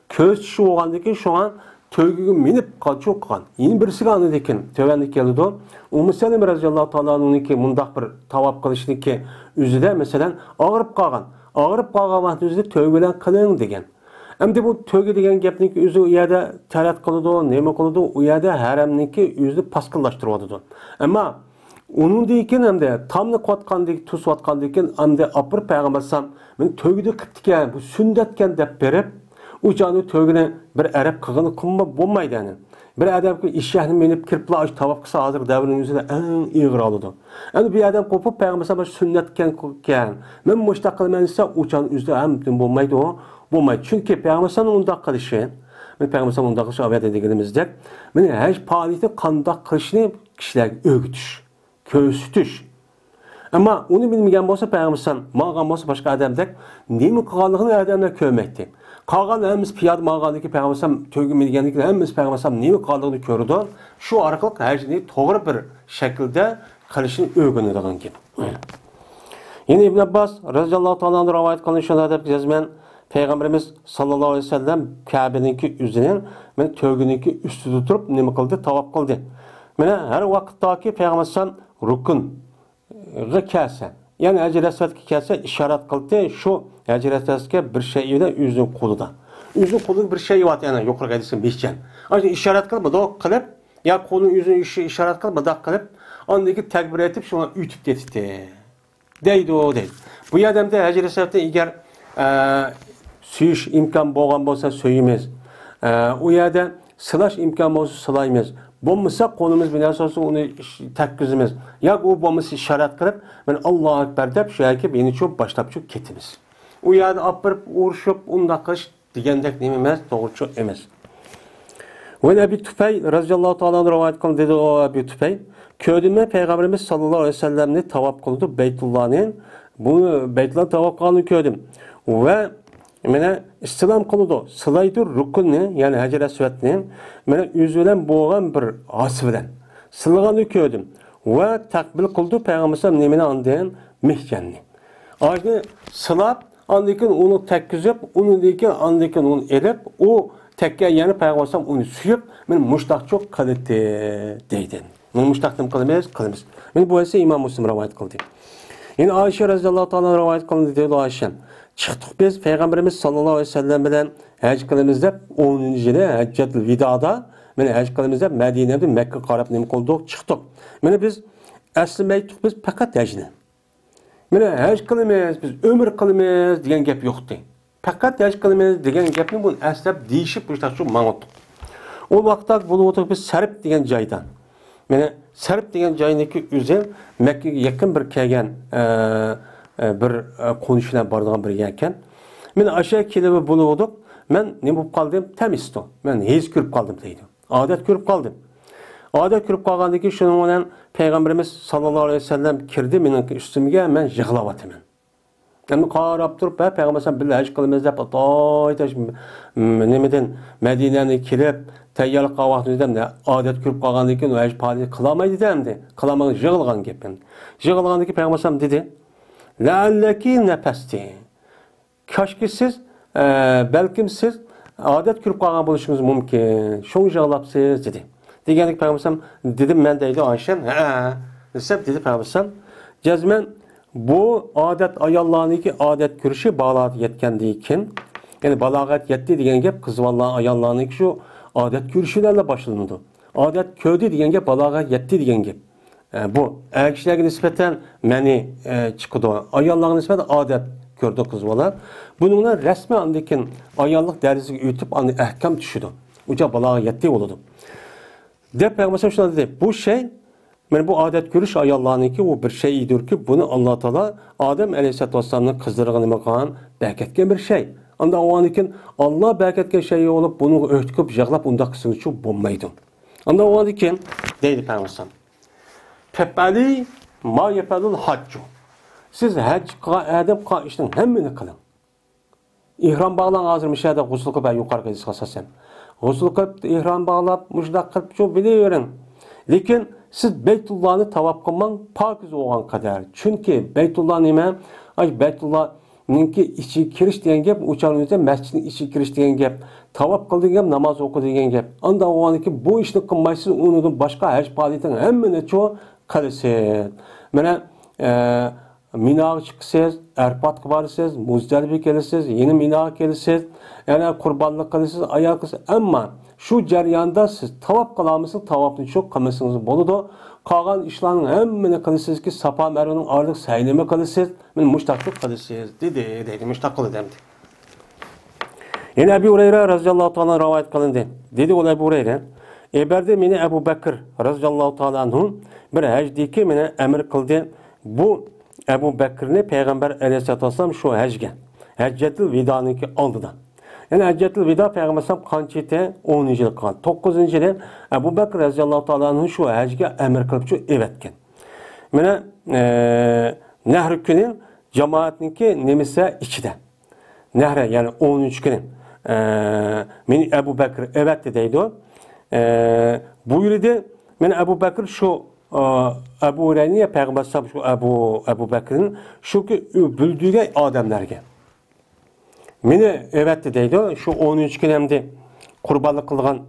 Köstüş oğandaki şu an tövgüge minip çok kan. Yeni birisi anladıkken tövendeki geldi o. Ummusallim radıyallahu ta'ala'nın ki mundaq bir tavaf kılışını ki üzüde mesela ağırıp kalgan. Ağırıp kalgan vaxt üzüde tövgülen kılın degen. Hem de bu tövgü degen gepninki üzü u yerde talat kılıdı, neme kılıdı, u yerde haremninki yüzü paskıllaştırıvadı. Ama Onun deyken hem de tamını qatqandaki tus atqandaki hem de apır peygambersam men tövgide qıptıken bu sünnetken dep berip o canı tövgüne bir Arap qığını qımma bolmaydı yani. Bir adam ki iş yerini menip kirpla aç tavap kısa hazır devrinin yüzünde en iyi aldı. Yani bir adam kopup peygambersam sünnetken men muştaq qılmansa o canı yüzde hem bolmaydı o. Bolmaydı. Çünkü peygambersam onda qılışı men peygambersam onda qılışı aviyat deganimizde men her faaliyeti qandaq qilishni kishilarga o'rgatish, ko'rsatish. Ama onu bilmeyen olsa peygambersan, mağan olsa başka adamdak nemi qilganligini adamlar ko'rmaydi. Qolgan hamiz piyod mağandaki peygambersan tөгülmediganlikni hamiz peygambersan nemi qilganligini ko'rdi. Shu orqali hajni to'g'ri bir shaklda qilishni o'rganadigan gap. Yine İbn Abbas radhiyallohu ta'ala rivoyat qilinishida deb jazman Peygamberimiz sallallahu aleyhi ve sellem Kabe'ninki üzerine men tövgününki üstüde durup nima qildi? Tavaf qildi. Mana har vaqtdagi peygambersan rukun kelsa, yani Hacer Esved'e kelsa işaret qildi, şu Hacer Esved'e bir şey ile yüzün qo'lida. Yüzün qo'lida bir şey var yani yuqori aytsin beşcan. Ana işaret qilib, budoq qilib, ya qo'lini yüzün işaret qilib, budoq qilib, ondaki takbir etib şuna ütüp ketdi. Deydi o deydi. Bu adamda Hacer Esved'e eğer süyiş imkan bo'lgan bo'lsa söyimiz. O yerda silash imkan bo'lsa silaymiz. Bo'lmasa qo'limiz bilan asosida uni takkizimiz. Yo'q u bo'lmasa ishorat qilib, men Allohu akbar deb shu yerga beni cho'p boshlab cho'p ketimiz. U yerda opirib, urishib, unda qilish degandek nima emas, to'g'ri emas. Ve Ebu Tufay radhiyallohu ta'ala rivoyat qildi dedi o Ebu Tufay. Köydüme Peygamberimiz sallallahu aleyhi ve sellem'ni tavaf kıldı Beytullah'ın. Bunu Beytullah tavaf kılını köydüm. Ve mene istilam kılıdı. Sılaydır rukunni yani Hacer Esved'ni. Mene yüzülen boğan bir asıvden. Sılığını köydüm. Ve takbil kıldı Peygamberimiz nemine andayan mihkenni. Ağacını sılap andakin onu tekkizip, onu deyken andakin onu erip, o tekke yani Peygamberimiz onu suyup, men muştaq çok kılıttı deydin. Men muştaqdım kılımız. Men bu ise İmam Müslim rivayet kıldı. Yine Ayşe radhiyallohu ta'ala rivayet kıldı dedi Ayşe. Çıktık biz Peygamberimiz sallallahu aleyhi ve sellem bilen hac kılımızda 10. yılı Haccatul Vida'da men hac kılımızda Medine'de Mekke qarab nima qildik çıktık. Men biz aslimaydik biz fakat hacni. Men hac kılımız biz ömür kılımız degan gap yo'qdi. Fakat hac kılımız degan gapni bu aslab deyishib bu şu ma'notdik. O vaqtda bo'lib o'tirib biz Sarb degan joydan meni Sarb degan joydagi o'zi Makkaga yaqin bir kelgan bir qo'nishlar boradigan bir ekan. Men aşağı kelib bo'lib men nima bo'lib qoldim? Tamisto. Men hech ko'rib qoldim deydi. Odat ko'rib qoldim. Odat ko'rib qolgandan keyin shuning bilan Peygamberimiz sallallohu alayhi vasallam kirdi mening ustimga, men yig'layapman. Yani qarab turib, Peygamberimiz bilan haj qilamiz deb to'ytash nimadan Madinaga kelib tayyorlik qilgan vaqtida odat ko'rib qolgandan keyin haj faoliyat qilolmaydi demdi. Qilolmay yig'ilgan gapim. Yig'ilgandan keyin Peygamberimiz dedi: "La'allaki nafasti." Kaşki siz, belkim siz odat ko'rib qolgan bo'lishingiz mumkin. Shuni yig'labsiz dedi. Deganlik Peygamberimiz dedim men deydi Ayşe. Ha, desep dedi Peygamberimiz. Cazmen bu adet ayollarniki adet görüşü bağlat yetkendiği kim? Yani balagat yetti diyen gap kız vallahi ayollarniki şu adet görüşülerle başlandı. Adet köydü diyen gap balagat yetti diyen gap. Bu erkeklerine nispeten meni çıkıdı. Ayollarına nispeten adet gördü kız vallahi. Bununla resmi andikin ayollık dersini ütüp andı ehkam düşüdü. Uca balagat yetti oldu. De Peygamber şuna dedi. Bu şey yani bu adet görüş ayollarınki o bir şeydir ki bunu Allah Teala Adem Aleyhisselatü Vesselam'ın kızdırığını bakan berketken bir şey. Anda o anikin Allah berketken şeyi olup bunu örtüküp yağlap onda kısını çok bulmaydı. Anda o anikin deydi Peygamber. Fef'ali ma yef'alul haccu. Siz hac Adem işin hemmini kılın. İhram bağlan hazır müşahede gusül kılıp yukarı kılsasın. Gusül kılıp ihram bağlap müşdak kılıp çok biliyorum. Lekin siz Beytullah'ını tavaf kılman pakiz olan kadar. Çünkü Beytullah nime? Beytullah'ınki içi kiriş diyen gap, uçağınızda mescidin içi kiriş diyen gap, tavaf kıldığı gap, namaz oku diyen gap. Anda o an ki bu işini kılmayısız unutun başka hac faaliyetin hemmine çoğu kılısın. Mene Minaga chiqsiz, Arfatga borasiz, Muzdalifaga kelasiz, yeni Minaga kelasiz, yana qurbonlik qilasiz, ayoq qilasiz. Ammo shu jarayonda siz tavob qilamisiz, tavobni çok qilmasangiz bo'ladi. Qolgan ishlarning hammani qilasizki, Safa Marvaning oraliq saylama qilasiz, men mushtaqlik qilasiz dedi, mushtaq qildi. Yana Abu Hurayra radhiyallohu ta'ala rivoyat qilindi. Dedi o Abu Hurayra, "Eberdi meni Abu Bakr radhiyallohu ta'ala anhu bir hajdiki meni emir qildi." Bu Abu Bakrni Peygamber Aleyhisselatü Vesselam şu hajga, Hajjatul Vida'niki oldidan. Yani Hajjatul Vida Peygamber Aleyhisselam qancha yili 10 yil qolgan. 9-yili Abu Bakr radhiyallohu ta'ala anhu şu hajga emir qilib şu evetken. Mana Nahr kuni jamoatniki nemisa ichida. Nahr yani 13 kuni men Abu Bakr evetdi deydi o. Buyurdu. Men Abu Bakr şu Abu Hurayra Peygamber Aleyhisselam şu Abu Bakr'ın şu ki büldüğü adamlarga. Meni evetdi deydi. Şu 13 günemde kurbanlık kılgan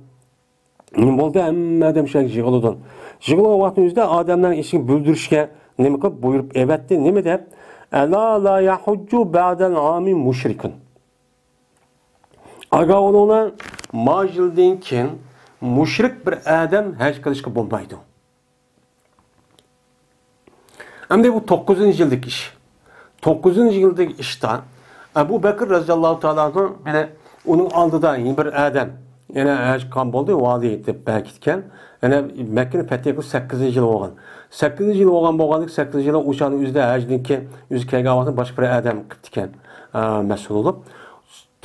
ne oldu? Amma adam şey yığılıdan. Yığılan vaktimizde adamların işini büldürüşke ne mi kılıp buyurup evetdi. Ne mi de? Ela la yahudcu ba'del amin müşrikun. Aga onunla majildin kin müşrik bir adam hac kılışkı bulmaydı. Hem de bu 9. yıllık iş. 9. yıllık işten Abu Bakr radhiyallahu ta'ala onun aldıda bir adam yani hac kan oldu vali etti belki yani Mekke'nin fethi 8. yıl olgan. 8. yıl olgan bolganlık 8. yıla uçanın üzde hacdinki yüz kelgavatın başka bir adam kıptiken mesul olup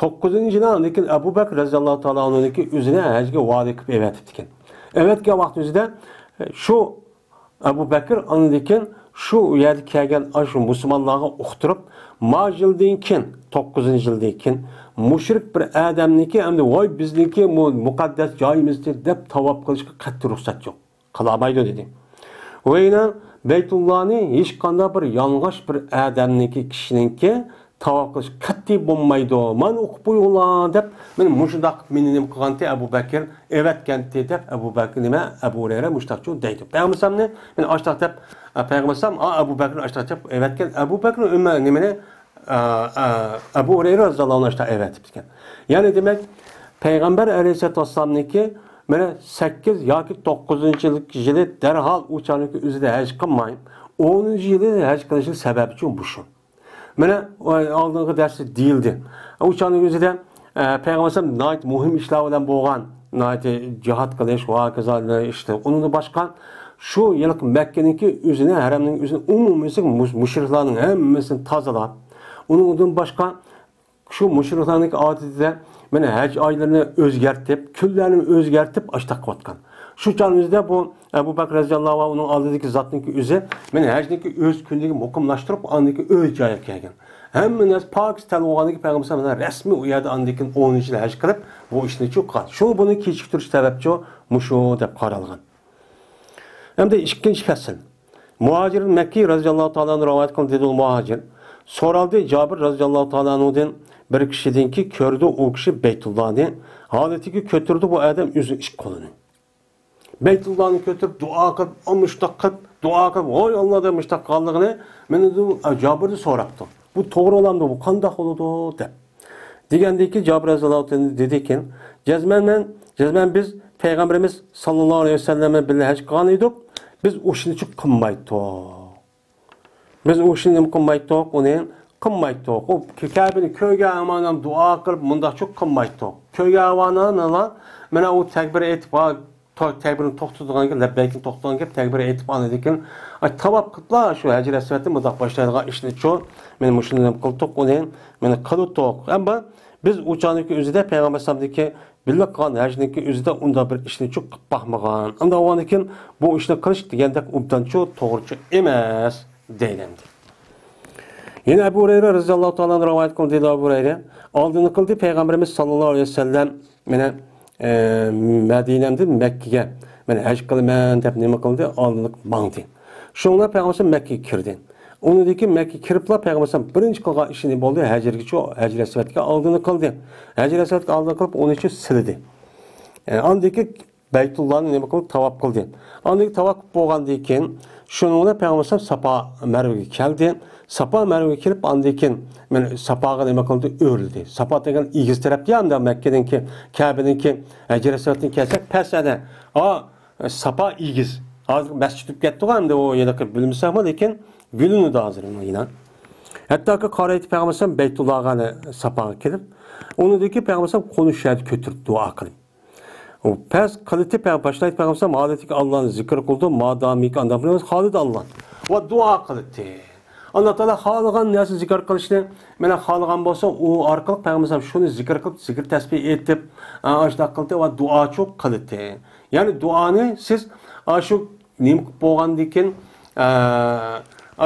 9. yılda lekin Abu Bakr radhiyallahu ta'ala onunki üzerine hacga vali kıp evet ettiken. Evet ki vakti üzde şu Abu Bakr onunki şu yerde kelgen aşı Müslümanlığa uqtirib majildin kin 9. yıldan kin müşrik bir adamniki hem de voy bizniki muqaddas joyimizdir deb tavob qilishga qattiq ruxsat yo'q. Qilamaydi dedi. Ve yine Beytullah'ni hech qanday bir yalang'och bir adamniki kishiniki tavob qilish qattiq bo'lmaydi. Men o'qib qo'yinglar deb men mushundaq meni nim qilganda Abu Bakr evatgandi deb Abu Bakr nima Abu Hurayra mushtaqchu deydi. Payg'ambarni men ashtaq deb Payg'ambar Abu Bakr ashtaq deb evatgan Abu Bakr umma nimani Abu Hurayra radhiyallohu anhu ashtaq evatib ekan. Ya'ni demak Payg'ambar alayhisolatu vassalamniki mana 8 yoki 9 yili darhol o'chaniki o'zida haj qilmay 10 yili haj qilishi sababi uchun bu shu. Mana oldingi darsda deyildi. O'shaning o'zida Payg'ambar nayt muhim ishlar bilan bo'lgan, nayt jihad qilish va kazalar işte. Onun boshqa shu yilq Makkaniki o'zini, haramning o'zini umumiy mushriklarning hammasini tozalab, undan boshqa shu mushriklarning odatida mana haj oylarini o'zgartib, kunlarini o'zgartib ashtaq qilayotgan. Shu chanimizda bu Abu Bakr radhiyallohu anhu uning oldidagi zotniki o'zi mana hajniki o'z kunligi muqimlashtirib, andiki o'z joyiga kelgan. Hamma narsa Pokiston bo'lganligi payg'ambar rasmiy u yerda andikin 10-yil haj qilib, bu ishni cho'qqan. Shu buni kechiktirish sababchi mushu deb qaralgan. Hamda ikkinchi fasl. Muhojir Makki radhiyallohu ta'ala rivoyat qildi dedi muhojir. So'raldi Jabir radhiyallohu ta'ala anhudan bir kishidinki ko'rdi u kishi Beytullohni holatiga ko'tirdi bu odam o'zi ish qo'lini. Beytullah'ını götürüp dua kılıp, müştak kılıp, dua kılıp, oy Allah'da müştak kaldığını beni de Cabir'de soraktı. Bu doğru olan da bu kandak oldu de. Degandeki Cabir radhiyallohu anh dedi ki, cezmen biz Peygamberimiz sallallahu aleyhi ve selleme birle haj qilgan edik. Biz o işini çok qilmaydik. Biz o işini qilmaydik, onu qilmaydik. O Kabe'ni köyge amanam dua kılıp, bunda çok qilmaydik. Köyge amanam mana o takbir etip takbirini to'xtatadigan ki, labbaykni to'xtatadigan ki, takbir etib oladigan. Tavob qildilar shu Hajr asvatni mudaq boshlaydigan ishni cho, men mushuni qildik, uni meni qildik. Ammo biz o'chaniki o'zida Payg'ambar sallamdagi birga qilgan hajniki o'zida unda bir ishni cho qilib baxmagan. Unda o'nikin bu ishni qilish degandek obdancho to'g'ri emas deyiladi. Yine Abu Hurayra radhiyallohu ta'ala rivoyat qildi Abu Hurayra oldini qildi Payg'ambarimiz sallallohu alayhi vasallam meni Medine'mde Mekke'ye ben haj qilman deb nima qildi oldini mangdi. Shunga Payg'ambar Mekke'ga kirdi. Unidagi Mekke'ga kiribla Payg'ambar birinchi qilgan ishini bo'ldi hajrga Hajr asvatga oldini qildi. Hajr asvatga oldini qilib uni sildi. Andiki Beytullah'ni nima qilib tavaf qildi. Andan tavaf bo'lgandan keyin shuningda Payg'ambar Safa Marvaga keldi. Safa Marvaga kelib andan keyin men Safaga nima qildi? O'rildi. Safa degan egiz tarafda hamda Makkadanki Ka'badanki Hajar Aswaddan kelsak pasada. Safa egiz. Hozir masjid ketdi hamda o yerga bilmasam lekin bilinadi hozir yine. Hatta ki Qarayt Payg'ambar Beytullah'a Safaga kelib, onudaki Payg'ambar qo'ni şahid ko'tirib duo qilib. Pes kalite başlayıp Peygamber Hazreti Allah'ın zikir kıldı. Madamik anlamıyoruz. Halid Allah. Ve dua kıldı. Allah Teala halıgan nasıl zikir kılıştı? Mene halıgan bolsa o arkalık Peygamber şunu zikir kılıp zikir tesbih etip aşda kıldı ve dua çok kıldı. Yani duanı siz şu nim boğandikin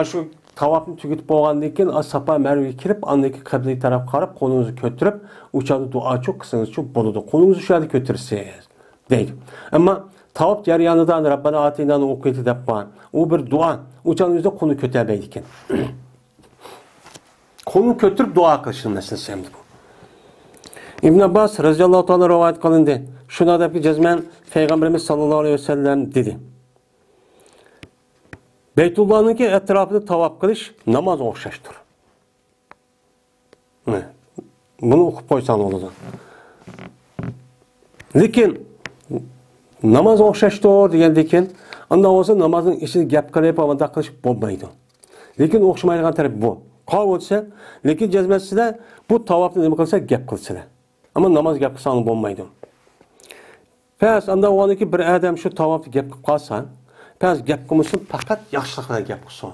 şu tavafını tüketip boğandikin Safa Merve'ye kirip andaki kıble taraf karıp kolunuzu götürüp uçadı dua çok kısanız çok boludu. Kolunuzu şöyle götürürseniz değil. Ama tavaf jaryanıdan Rabbana atinan okuyutu deppan. O bir dua. Uçağınızda konu kötübeydikin. Konu kötürüp dua kılışılmasın semdi bu. İbn Abbas radıyallahu ta'ala rivayet kılındı. Şuna da bir cezmen Peygamberimiz sallallahu aleyhi ve sellem dedi. Beytullah'ınki etrafında tavaf kılış namaz okşaştır. Bunu okup koysan oldu. Lekin namaz okşaştır degendekin anda olsa namazın içini gap kılıp avanda kılış bolmaydı. Lekin okşamaydigan taraf bu. Qav olsa lekin cezmesinde bu tavafni nima qilsa gap qilsa. Ama namaz gap qilsa bolmaydi. Pes anda oldiki bir adam şu tavafni gap qilib qolsa, pes gap qilmasin, faqat yaxshiliklar gap qilsin.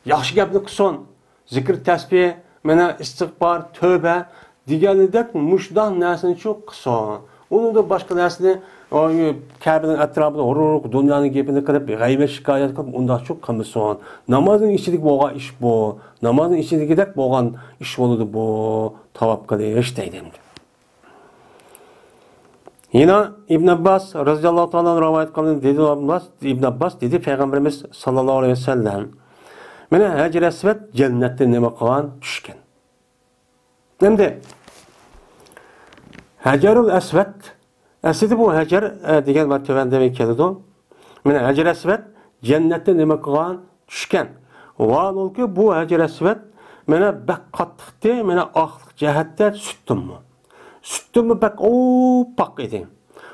Yaxshi gapni qilsin. Zikr tasbih, mana istig'for, tövbe deganidek mushdan narsani çok qilsin. Onu da başka narsani Kabe'nin etrafında horuk dünyanın gapini qilib, g'aybat shikoyat qilib, unda çok qilmasin. Namazın içilik bo'lgan ish bu. Namazın içilikidek bo'lgan ish bo'ladi bu. Tavaf qilish deydi. Yine İbn Abbas radıyallahu ta'ala rivayet kılın dedi İbn Abbas dedi Peygamberimiz sallallahu aleyhi ve sellem mene Hacer Aswad cennette nima qilgan tushgan. Endi Hajarul Aswad aslida bu Hajar degan martaban demek keladi. Mene Hacer Aswad cennette nima qilgan tushgan. Va olki bu Hacer Aswad mene bak qattiqdi, mene oqliq jihatda sutdimmi. Süttümü bak pak edin.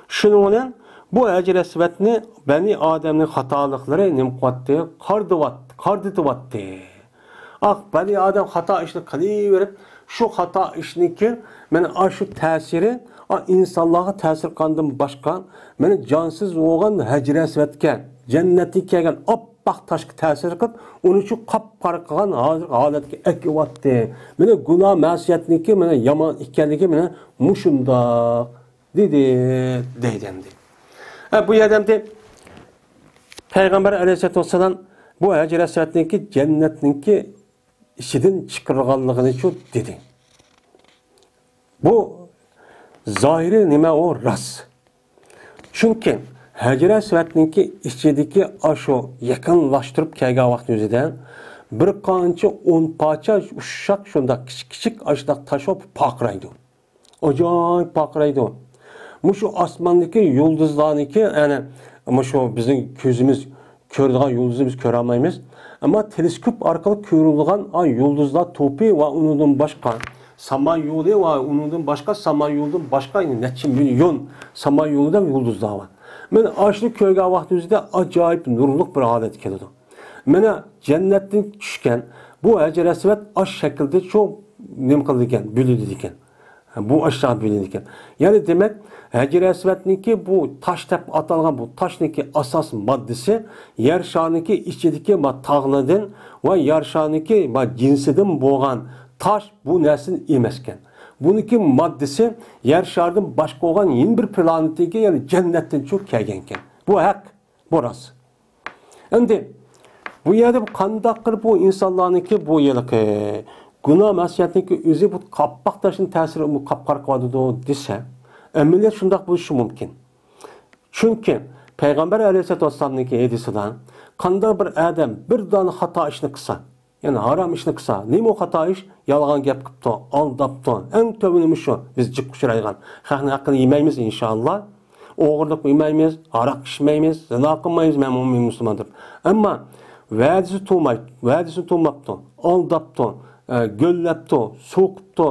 Şunun bu Hacer Aswadni Bani Adem'nin hatalıkları nimqattı, kardıvattı. Bani Adem hata işini kılıverip şu hata işiniki men şu tesiri insanlığa tesir kandım başkan men cansız olgan Hacer Aswadga cennetga kelgan oppoq tashqi ta'sir qilib uni shu qop-qora qilgan hozir holatga ekyapti. Mana gunoh ma'siyatniki mana yomon ekanligi mana mushundoq dedi deydimdi. Bu yerdamda Payg'ambar alayhisolatu vassalam bu Hacer Aswadniki jannatniki ishidan chiqarganligini shu dedi. Bu zohiri nima o ras. Chunki Hacer Aswadniki ichidagi ashu yaqinlashtirib kelgan vaqt o'zidan bir qancha 10 parcha ushshaq shundoq kichik ashdaq tashib paqraydi. Ajoyib paqraydi. Mushu osmondagi yulduzlarniki, ya'ni mushu bizning ko'zimiz ko'radigan yulduzimiz ko'ra olmaymiz, ammo teleskop orqali ko'rilgan yulduzlar to'pi va undan boshqa Samanyolu va undan boshqa Samanyoludan boshqa necha million Samanyoludan yulduzlar bor. Men açlık ko'rgan vaqt o'zida ajoyib nurliq bir holat keladi. Mana jannatdan tushgan bu Hacer Aswad ash shaklda çok nim qilgan, bo'ladi ekan. Bu aşağı bo'ladi ekan. Ya'ni demak, Hacer Aswadniki bu tash deb atalgan bu tashniki asos moddasi yer shaniki ichidagi tog'lardan va yer shaniki jinsidan bo'lgan tash bu narsani emas ekan. Buniki maddesi yer şardan başka olan yeni bir planetdeki yani cennetten çok kelgenken. Bu hak, burası. Şimdi bu yerde qandaq qilib bu insanlarniki bu yılki günah masiyatniki özü bu qappaq taşın təsiri bu qapqarq vadıdı dese, əməliyyat şundaq buluşu mümkün. Çünkü Peygamber aleyhissalatu vesselam'niki edisinden qandaq bir adam bir dana hata işini qısa. Yani haram işini kısa. Neymi o hata iş? Yalgan gap qıptı, aldaptı. En tövünümüş şu. Biz cık kuşuraygan. Xaqni haqqını yemeymiz inşallah. o'g'irlik qilmaymiz, aroq ichmaymiz, zino qilmaymiz, men mo'min musulmon deb. Ammo va'dasini to'mabdi, aldabdi, go'llabdi, so'qibdi,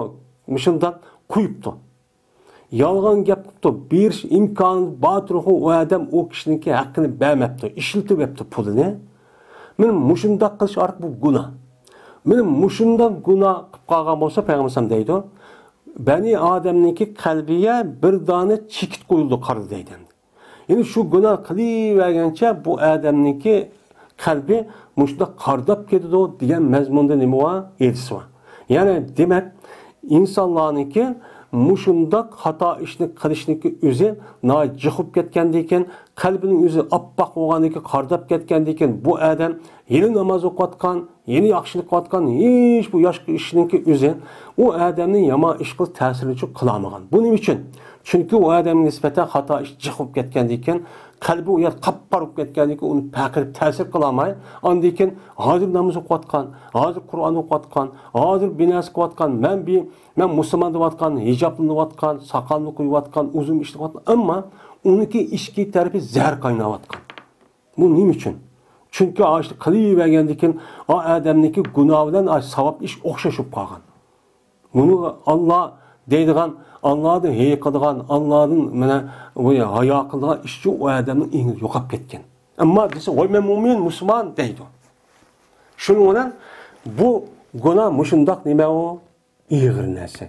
shundoq qo'yibdi. Yolg'on gap qilibdi, berish imkoni botirxu u odam u kishiniki haqqini bermabdi, ishlatib yapti pulini. Men mushundoq qilish orqali bu gunoh. Men mushundoq gunoh qilib qolgan bo'lsa, payg'ambar deydi, Bani Adamniki qalbiga bir dona chekit qo'yildi qarz deydi. Ya'ni shu gunoh qilavergancha bu odamniki qalbi mushunda qardab ketadi degan mazmunda nima bor? Elsi bor. Ya'ni demak, insonlarniki mushunda xato ishni qilishniki o'zi nojiqib ketgandan keyin, qalbining o'zi oppoq bo'lgandan keyin, qardab ketgandan keyin bu odam yeni namoz o'qiyotgan, yeni yaxshilik qilayotgan, hech bu yosh ishniki o'zi u odamning yomon ish qilib ta'sirchi qilamagan. Buning uchun chunki u odamga nisbatan xato ish jiqib ketgandan keyin, qalbi u yer qappar bo'lib ketgandan keyin uni paqirib ta'sir qilolmay, ondan keyin hozir namoz o'qiyotgan, hozir Qur'on o'qiyotgan, hozir binas qilayotgan, men musulmon deyotgan, hijoblanayotgan, soqolni qo'yayotgan, uzun ishlayotgan, ammo uniki ishki tarafi zahar qaynayotgan. Bu nima uchun? Chunki ashni qilavergandan keyin o odamniki gunoh bilan savob ish o'xshashib qolgan. Buni Alloh deydigan, Allah'ın heyqadigan, Allah'ın mana bu hayo qilgan ishchi u odamning eng yo'qolib ketgan. Ammo desa, "Voy men mo'min, musulmon" deydi. Shuning bilan bu gunoh mushundoq nima u? Ig'ir narsa.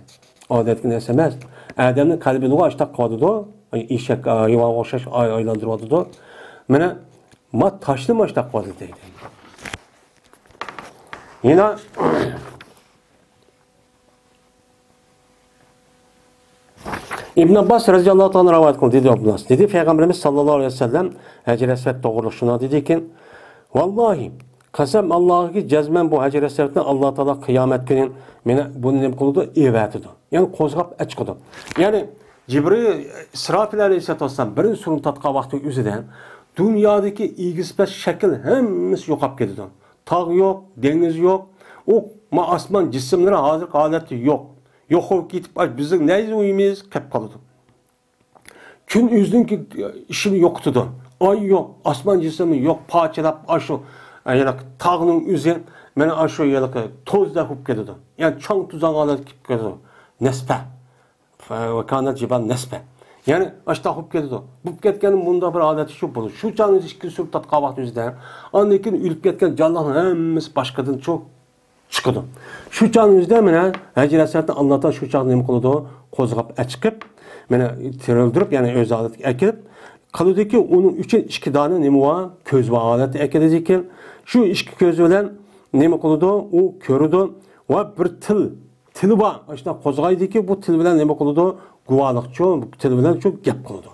Odatga narsa emas. Odamning qalbini ochta qodidi, eshak hayvonga o'xshash aylantiradi. Mana toshni ochta qodi deydi. Yana İbn Abbas radıyallahu anh rivayet kıldı dedi Abbas. Dedi Peygamberimiz sallallahu aleyhi ve sellem Hacer Esved doğruluk şuna dedi ki vallahi kasem Allah'a ki cezmen bu Hacer Esved'den Allah Teala kıyamet günü beni bunu ne kıldı? İverdi. Yani kozgap açıkladı. Yani Cibril İsrafil aleyhisselatü vesselam birinci surun tatqa vakti üzerinden dünyadaki ilgisiz şekil hemimiz yokap gidiyor. Tağ yok, deniz yok. O asman cisimleri hazır haleti yok. Yok olup gitip bizim neyse uyumuz kep kaldı. Gün yüzünün ki işini yoktu. Ay yok, asman cismi yok, parçalap aşı yani tağının yüzü beni aşı yalık tozda hop gidiyor. Yani çoğun tuzan alet gidiyor. Nespe. Ve kanat ciban nespe. Yani aşağı hop gidiyor. Bu ketkenin bunda bir adeti şu bulur. Şu canınız işki sürüp tatqa vakti yüzden. Annekin ülüp ketken canlıların hemimiz başkadan çok çıkıdı. Şu çağın yüzde mene Hacer Esved'den anlatan şu çağın nemi kılıdı kozgap açıkıp mene teröldürüp yani öz adeti ekilip kalıdı ki onun üçün iki tane nemi var köz var adeti ekildi ki şu iki köz bilen nemi kılıdı o körüdü ve bir tili var işte kozgaydı ki bu til bilen nemi kılıdı guvalıkçı bu til bilen çok gap kılıdı.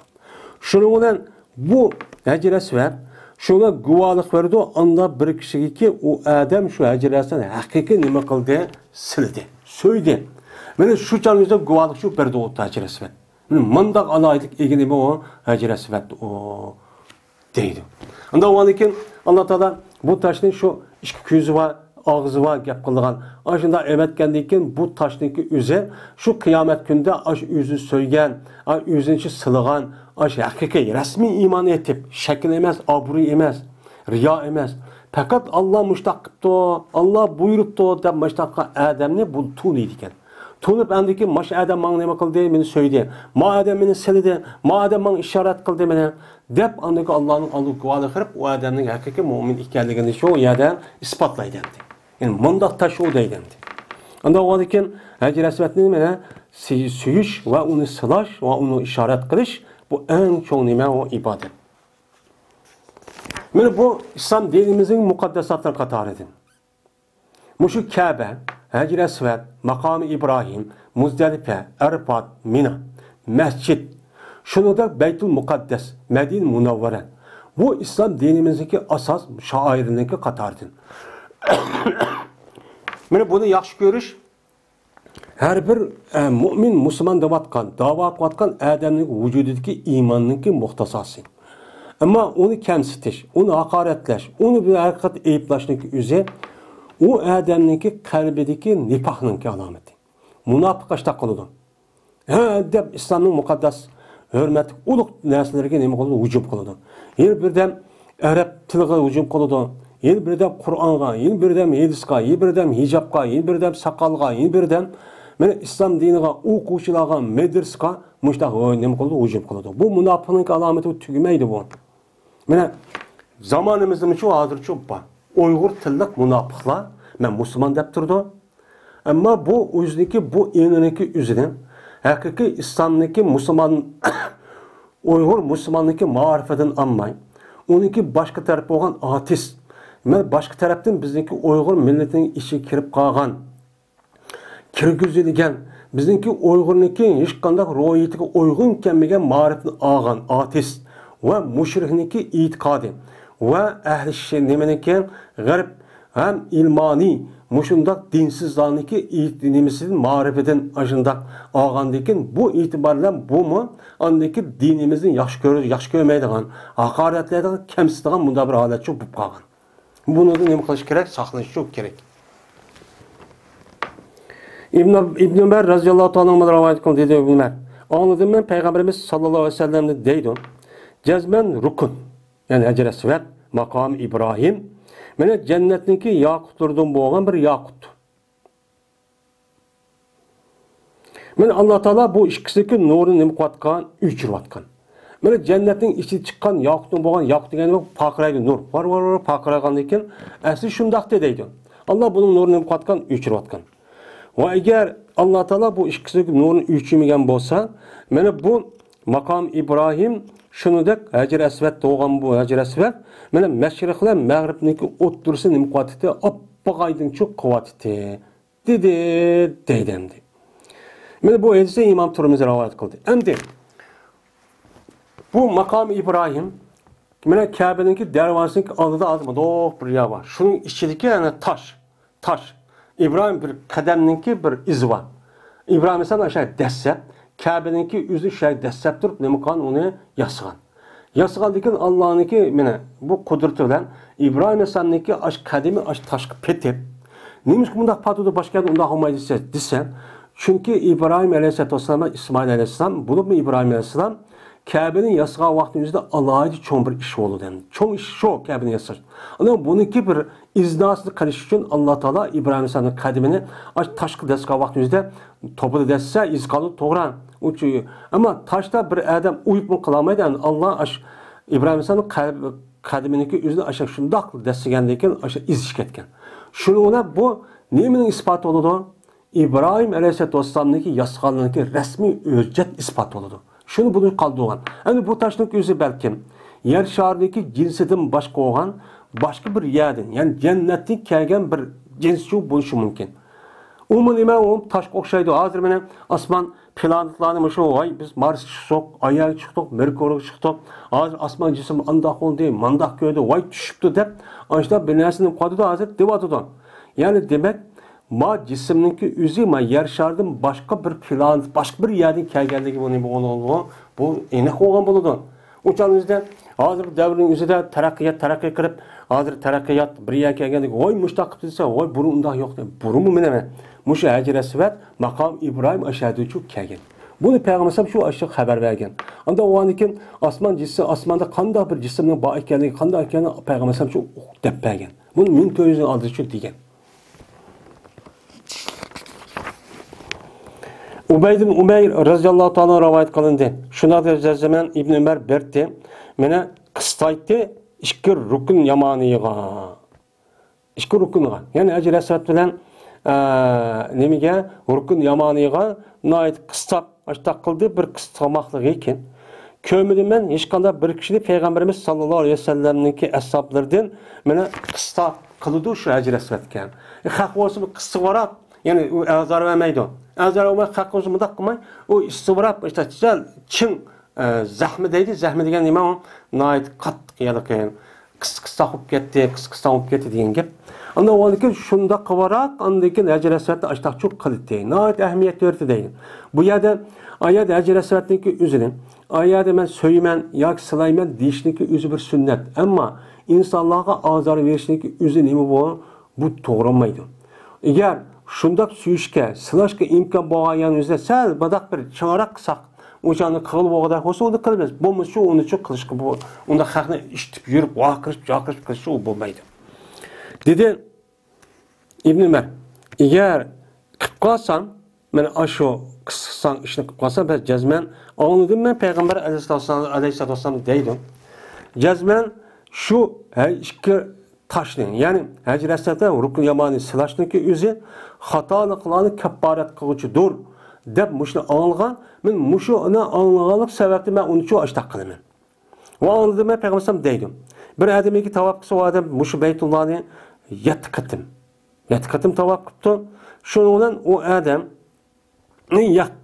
Şunun bilen bu Hacer Esved şuna guvalık verdi anda bir kişi ki o adam şu Hacer Esved'den hakiki nima qildi sildi, söyledi. Mene şu canımızda guvalık şu verdi o Hacer Esved. Mandaq alaylık egini bu Hacer Esved o deydi. Anda o andan Allah Teala bu taşın şu iki gözü var, ağzı var gap qilgan. Aşında emetkendan keyin bu taşniki o'zi şu kıyamet günde aş o'zi söygen, aş o'zinchi silgan aş haqiqiy rasmiy iymon etib, shakl emas, obro' emas, riyo emas. Faqat Alloh mushtaq qilibdi, Alloh buyuribdi deb mushtaqqa odamni bu tuniydi ekan. Tunib andiki mash odam menga nima qildi, meni so'ydi. Ma odam meni sildi, ma odam menga ishorat qildi meni deb andiki Allohning oldiga guvohlik qilib, u odamning haqiqiy mu'min ekanligini shu yerda isbotlaydi. Yani mundaq taş o deydi. Anda o adamın Hacer Esved'nin mene süyüş ve onu sılaş ve onu işaret kılış bu en çok nime o ibadet. Mene bu İslam dinimizin mukaddesatları katar edin. Muşu Kabe, Hacer Esved, Makamı İbrahim, Muzdalife, Arfat, Mina, Mescid, şunu da Beytul Mukaddes, Medine Munavvere. Bu İslam dinimizdeki asas şairindeki katar edin. Mene bunu yaxshi ko'rish har bir mu'min musulmon deyotgan, da'vo qilayotgan odamning vujudidagi iymonning muxtasasi. Ammo uni kamsitish, uni haqoratlash, uni bir haqiqat ayblashning o'zi u odamning qalbidagi nifoqning alomati. Munofiq ashta qiladi. Ha deb islomning muqaddas hürmetli uluk narsalarga nima qiladi? Hujum qiladi. Yer birdan arab tiliga hujum qiladi. Yer birdan Qur'onga, yer birdan hadisga, yer birdan hijobga, yer birdan saqalga, yer birdan mana islom diniga, o'quvchilarga, madrasaga mushtaq nima qiladi? Hujum qiladi. Bu munofiqning alomati tugamaydi bu. Mana zamonimizda shu hozircha bor. Uyg'ur tillik munofiqlar men musulmon deb turdi. Ammo bu o'ziniki bu eniniki o'zidan haqiqiy islomniki musulmon Uyg'ur musulmonniki ma'rifidan olmay, uniki boshqa taraf bo'lgan artist. Men boshqa tarafdan bizniki Uyg'ur millatining ichiga kirib qolgan, kirgizilgan, bizniki Uyg'urniki hech qanday ro'yitiga uyg'un kelmagan ma'rifni olgan artist va mushrikniki e'tiqodi va ahli nimaniki g'arb ham ilmoniy mushundaq dinsizlarniki dinimizin ma'rifidan ashundaq olgandan bu e'tiborlan bumi andaki dinimizin yaxshi ko'rmaydigan, haqoratlaydigan, kamsitadigan bunda bir holat bo'lib qolgan. Buni nima qilish kerak? Saqlanish kerak. İbn Ömer radhiyallohu ta'ala anhu rivoyat qildi dedi Ibn Ömer. Anladım men Peygamberimiz sallallohu alayhi vasallam deydi. Cezmen rukun. Yani Hacer Esved, makam İbrahim. Mana jannatniki yoqutlardan bo'lgan bir yoqut. Mana Alloh taolo bu ikkisiki nurini nima qilayotgan, o'chirayotgan. Mana jannatning ichidan chiqqan yoqutdan bo'lgan yoqut degani bu paqiraydi nur. Var paqiragan ekan, asli shundaq deydi. Alloh buning nurini nima qilayotgan, o'chirayotgan. Va agar Alloh taolo bu ikkisiki nurini o'chirmagan bo'lsa, mana bu makam İbrahim shunidek Hacer Esved doğan bu Hacer Esved mana mashriq bilan mag'ribniki o'ttirsa nima qilyapti? Oppoqaydin cho'q qilyapti. Deydi. Mana bu hadisni Imom Turmizi rivoyat qildi. Endi bu maqam İbrahim mana Ka'baningki darvozasining oldida do'q bir yer bor. Shuning ichidagi ana tosh. İbrahim bir qadamningki bir izi bor. İbrahim esa aşağı dessep Ka'baningki o'zi shay dessep turib nima qilgan uni yasgan. Yasğandikin Allah'ınki mene bu kudreti bilen İbrahim Aleyhisselam'niki aş kademi aş taşkı petip neymiş ki bunda patuda başka yerde onda olmayı desen çünkü İbrahim Aleyhisselam İsmail Aleyhisselam bulup mu İbrahim Aleyhisselam Kabe'nin yasığa vaktimizde Allah'a çoğun bir iş oldu dendi. Çoğun iş şu Kabe'nin yasığa. Ama bununki bir iznasını karış için Allah Teala İbrahim Aleyhisselam'ın kademini aş taşkı desika vaktimizde topu desse iz kalı toğran. Uçuyor. Ama taşta bir adam uyup mu kılamaydı yani Allah aş İbrahim Aleyhisselam'ın kademiniki üzerine aşağı şundaq desigendeyken aşağı iz işketken. Şunu ona bu neyemin ispatı oldu? İbrahim Aleyhisselam'niki yasıqalınınki resmi özcet ispatı oldu. Şunu bunu kaldı olan. Yani bu taşlık yüzü belki yer şarındaki cinsinden başka olan başka bir yerden yani cennetten kelgen bir cinsçi buluşu mümkün. Umum taş okşaydı. Hazır benim asman planetlarını şu ay biz Mars çıktık, Ay'a çıktık, Merkür'e çıktık. Hazır asman cisim andak oldu, mandak gördü, vay düşüptü de. Ancak bir nesinin kodu da hazır devatıdan. Yani demek ma cisimninki üzü ma yer şardım başka bir planet, başka bir yerden kelgendeki bu enek olan buludu. Uçağınızda hazır devrin üzerinde terakki kırıp hazır terakkiyat bir yer kelgendeki oy muştaq dese oy burun undaq yok. Burun mu meneme? Muşa Hacer Esved makam İbrahim aşağıda çok kelgen. Bunu Peygamber şu aşağı haber vergen. Anda o anikin asman cisim asmanda qanday bir cisimning bor ekanligi, qanday ekanini Peygamber şu deb bergan. Bunu min ko'zini oldi şu degan. Ubayd ibn Umayr radhiyallohu ta'ala rivoyat qilindi. Shunda zaman İbn Ömer berdi. Mena qistaytdi ikki rukun yamaniga. İkki rukunga. Yani Hacer Esved bilan nemiga rukun yamaniga nayt qistap açtaq qildi bir qistaqmaqlıq ekan. Kömüdüm ben hech qanday bir kishini Peygamberimiz sallallohu alayhi vasallamniki ashoblardan mena qistaq qildi shu Hacer Esvedga. Haq bo'lsa bu qistaq varab, ya'ni u azar vermaydi. Azar olmay haq o'zi mudaq qilmay, u istivrab işte chin zahmi deydi. Zahmi degan nima u? Nayt qattiq yalakan. Qistaq olib ketdi degan gap. Anda oldiki şunda qıvarak andaki Hacer Esved'de açtaq çok kaliteli. Nayet ehemmiyet verdi deyin. Bu yerde ayet Hacer Esved'deki üzülün. Ayette men söymen yak sılaymen deyişdeki üzü bir sünnet. Ama insanlığa azar verişdeki üzü nemi bu doğramaydı. Eğer şundak suyuşke, sılaşka imkan boğayan üzere sel badak bir çağırak kısak. o'shani qilib o'g'da bo'lsa, uni qilamiz. Bo'lmasa uni chu qilishga bu, unda haqni ishtib yurib, vaqirib, jaqirib qilish u bo'lmaydi. Dedi İbn Ömer, eğer qilib qolsam, men ashu qilsang ishni qilib qolsam, ben jazman anladım men Peygamber Aleyhisselam deydi. Jazman şu ikki taşning, ya'ni hajrasata rukn yamani silashniki o'zi xatoliklarni kapparat qiluvchidir deb mushni anlagan. Men mushuni anlaganlik sababli men uni chu ashtaq qilaman. Va anladim men Peygamber Aleyhisselam deydi. Bir adamiki tavaf qilsa, o adam mushu Beytullahni 7 qatim. 7 qatim tavaf qilibdi. Shuning bilan o adam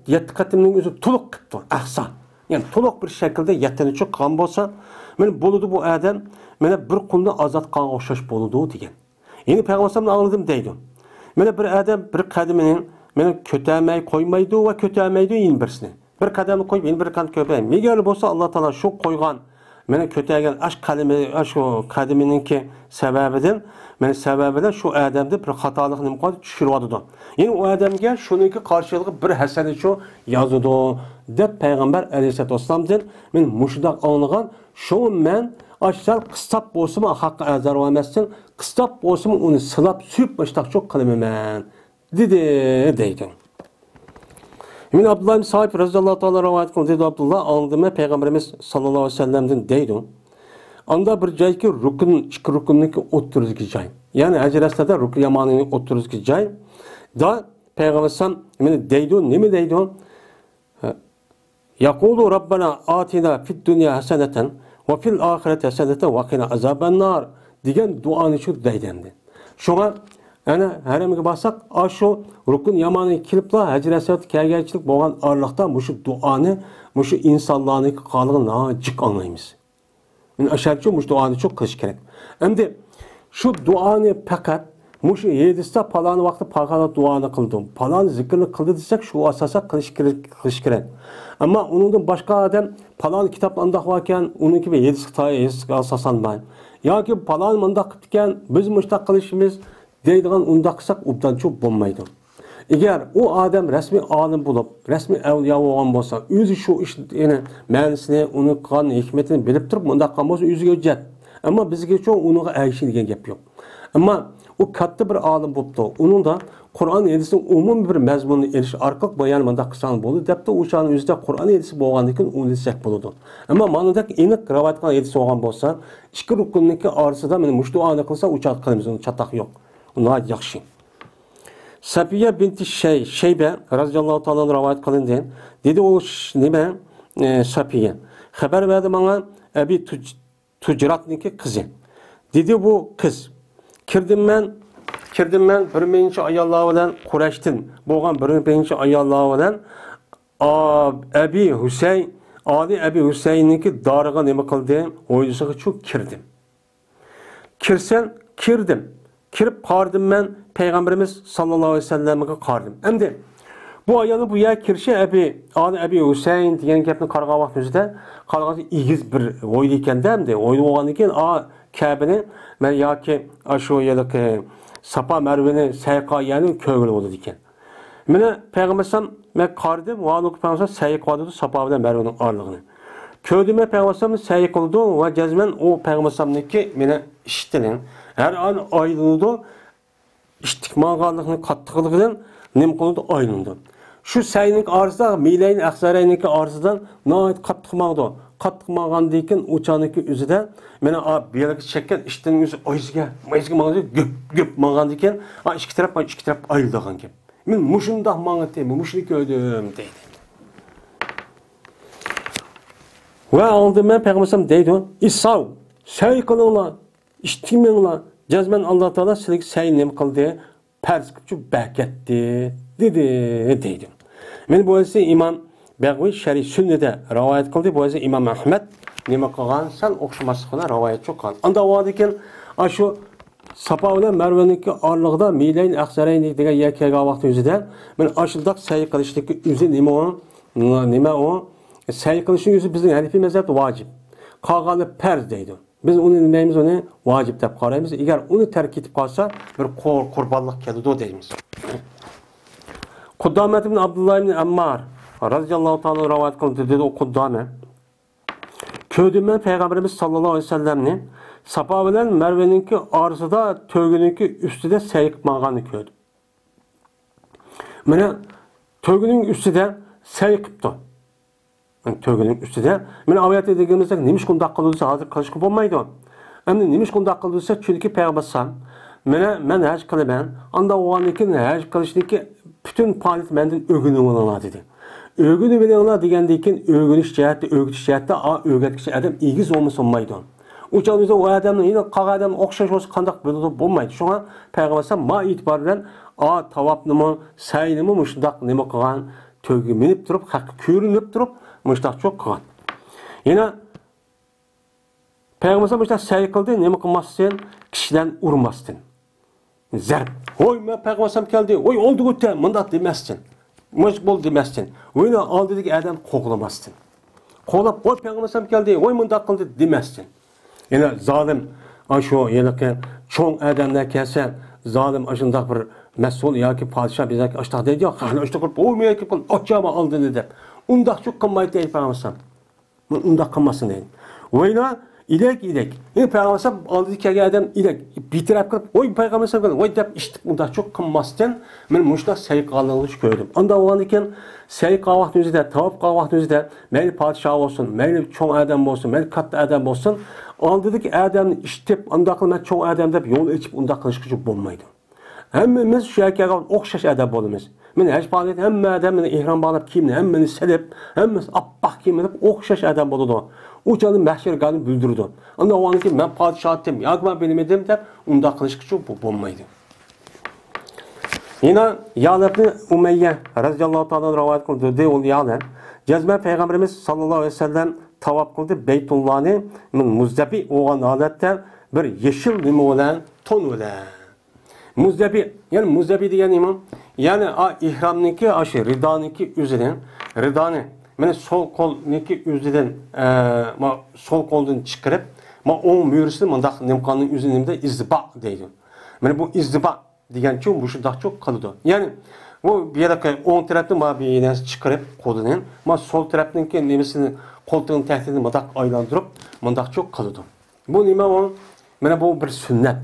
7 qatimning o'zi to'liq qilibdi. Ahsa. Yani to'liq bir shaklda 7ni chu qilgan bo'lsa, men bo'ladi bu adam mene bir qulni azat qilgan o'xshash bo'ladi degan. Ya'ni Payg'ambarimizni anladim deydi. Mene bir adam bir qadamini meni ko'tarmay qo'ymaydi va ko'tarmaydi yin birsini. Bir qadamni qo'yib, yana bir qadam ko'tarmaydi. Megar bo'lsa Alloh taolo shu qo'ygan meni ko'targan shu qadaminingki sababidan, men sababidan shu odamni bir xatolikni imkon tushiradi. Ya'ni u odamga shuniki qarshiligi bir hasani shu yozadi deb Payg'ambar Aleyhisselamdan men mushdoq anlagan. Shu men aşağı qistap bo'lsin, haqqa azar olmasdan, qistap bo'lsin uni silab suyib boshdoq cho'q qilaman deydi. Min Abdullah ibn Sa'ib radhiyallohu ta'ala rivoyat qildi. Dedi Abdullah, anladım Peygamberimiz sallallohu alayhi vasallamdan deydi. Anda bir joyki rukn, ikki ruknniki o'ttirizgi joy. Ya'ni hajrastada rukn yamanining o'ttirizgi joy. Da Peygamber meni deydi, nima deydi? Yaqulu Rabbana atina fid dunya hasanatan ve fil ahireti hasenete ve qina azaben nar degan duani shu deydi. Şuna yani haramiga borsak, shu rukun yamani kilipla hajrasat kelganchilik bo'lgan orliqda mushu duani, mushu insonlarning qolig'ini jiq anlaymiz. Men asharchi mushu duani çok qilish kerak. Endi shu duani faqat mushu 7'da falan vaqtda faqat duani qildim, falan zikrni qildi desak, shu asosa qilish kerak. Ama onundan başka adam falan kitap andaq varken onunki bir 7'si asaslanmayın. Ya ki falan mandaq qilibdikan biz mushtaq qilishimiz deydigan undaq qilsak ubdan çok bo'lmaydi. Eğer o adam resmi alim bulup, resmi evliya olgan bo'lsa, o'zi shu ishni ma'nosini, uni qilgan hikmetini bilib turib mundaq qilgan bo'lsa o'ziga hujjat. Ama bizga cho uniga ayshi degan gap yo'q. Ama o katta bir alim bo'libdi. Onun da Kur'an edisining umum bir mazmunini erish orqali bayon mundaq qilsan bo'ladi debdi. O'shaning o'zida Kur'an edisi bo'lgandan keyin uni desak bo'ladi. Ammo manodek aniq rivoyat qilgan edisi bo'lgan bo'lsa, ikki rukunniki orasida men mushduani qilsa uchat qilamiz, uni chataq yo'q. Uni yaxshi. Safiya binti Şeybe radhiyallohu ta'ala rivoyat qilindi. Dedi o nima? Safiya. Xabar berdi menga Abi Tujratniki qizi. Dedi bu qiz. Kirdim men bir minchi ayollar bilan Qurayshdan bo'lgan bir minchi ayollar bilan Abi Husayn, Ali Abi Husayn'niki doriga nima qildi? O'yisiga cho'k kirdim. Kirdim. Kirib qardim men Peygamberimiz sallallohu alayhi vasallamga qardim. Endi bu ayolning bu yer kirishi Ali Abi Husayn degan gapni qargan vaqtida qaraganda igiz bir o'ydi ekanda, endi o'ydi bo'lgandan keyin Kabe'ni men yoki shu yerlik Safa Merve'ni sayqa yani köylü oldu diken. Mene Peygambersem men qardim, valık Peygambersem sayqa oldu Safa ile Merve'nin ağırlığını. Köydüme Peygambersem sayqa oldu ve cezmen o Peygambersem'deki mene işitinin her an ayrıldı. İştikmanlıqını kattıqlığından nem qoldu ayrıldı. Şu sayının arasında mileyin aksarayındaki arasından nahit kattıqmağdı. Kattıqmağan deyken uçanıki üzüde mene belki çekken işten yüzü oyuzga mağazı göp mağan deyken iki taraf ayrıldığın gibi. Men muşundaq mağın deyim, muşunu gördüm deydi. Ve aldım ben Peygamberim deydi, İsav, say kılınla, iştiminla, cezmen Allah Teala silik say nem kıldı, perskipçu beketti, deydi. Men bu arası İmam Bəğvi Şerif Sünnədə rivayet qıldı. Bu arada İmam Ahmed nima qilgan sal o'xshamasligini rivayet qilgan. Anda vadikin shu Safa bilan Marvaniki orlig'ida Milayn Aqsarayn degan yer kelgan vaqt o'zida men ashildaq say qilishlikka o'zi nima o say qilishning o'zi bizning Hanifiy mazhabda vojib. Qolgani farz deydi. Biz uni nimaymiz, uni vojib deb qaraymiz. Agar uni tark etib qolsa bir qurbonlik keladi deymiz. Qudamat ibn Abdullah ibn Ammar radıyallahu ta'ala rivayet kıldı dedi okudu ama. Köydümen Peygamberimiz sallallahu aleyhi ve sellem'nin Safa bilen Merve'ninki arasında tövgününki üstüde seyik mağanı köydü. Mene tövgünün üstüde seyikipti. Tövgünün üstüde. Mene avayat dediğimizde nemiş kundaq kılırsa hazır kılışkı olmaydı. Hem nemiş kundaq kılırsa çünkü Peygamber sallam men haj kılıben anda oğanıkin haj kılıştaki bütün palit menden ögünü olana dedi. Ögünü bilenler degendeyken ögünüş cihette, ögütüş cihette ögütkisi adam igiz olması olmaydı. Uçağınızda o adamın yine kağ adam okşaş olsa kandak böyle olmaydı. Şuna Peygamber sallam ma itibarıyla tavapını mı, sayını mı müştak neme kılan tövgü minip durup, hakkı körünüp durup müştak çok kılan. Yine Peygamber sallam müştak say kıldı, neme kılmazsın, kişiden urmazsın. Zerb. Oy men Peygamber sallam geldi, oy oldu gitti, mındak demezsin. Mıcık bol demezsin. Oyna al dedik adam koklamazsın. Koklap, oy Peygamber sallam geldi, oy mındak kıldı demezsin. Yine zalim, aşo, yine ki çoğun adamlar kelse, zalim aşındak bir mesul ya ki padişah bize açtaq deydi ya, hani açtaq kılıp, oy meyakip kılıp, açacağımı aldığını deyip. Undaq çok kılmayı deyip Peygamber. Undaq kılmasın deyip. Oyna, ilek. Yine Peygamber aldı ki adam ilek, bitirip kılıp, oy Peygamber kılıp, oy deyip iştik undaq çok kılmasın. Ben muştaq sayıqalılış gördüm. Anda olan iken, sayıqa vaxt özüde, tavap vaxt özüde, meyli padişah olsun, meyli çoğun adam olsun, meyli katlı adam olsun, aldı ki adamı iştip, undaq kılmak çoğun adam deyip, yol içip undaq kılışkıcı bulmaydı. Hemmimiz şu erkeğe okşaş edeb olumuz. Mene heç bağlayıp, hemme adam ihram bağlayıp kimini, hemmini selip, hemmimiz appaq kimini okşaş edeb oldu. O canın məhşer qanı büldürdü. Onda o anı ki, ben padişah ettim, ya ben benim edim deyip, unda kılışkıcı bulmaydı. Yine Ya'lebni Umeyye radıyallahu ta'ala rivayet kıldı de ol Ya'leb. Cezme Peygamberimiz sallallahu aleyhi ve sellem tavap kıldı Beytullah'ni muzdabi olan alette bir yeşil nime olan ton olan. Muzdabi, yani muzdabi diyen imam, yani ihramniki aşı, ridaniki üzerine, ridani, yani sol kolniki üzerine, sol koldan çıkarıp, on müyürsün, mandak nimkanın üzerinde izdiba deydi. Yani bu izdiba diyen çok, bu şu daha çok kalıdı. Yani bu bir yere on taraftan bir yerden çıkarıp kolunun, sol taraftan nimesini koltuğun tehdidini mandak aylandırıp, mandak çok kalıdı. Bu nime o, yani bu bir sünnet.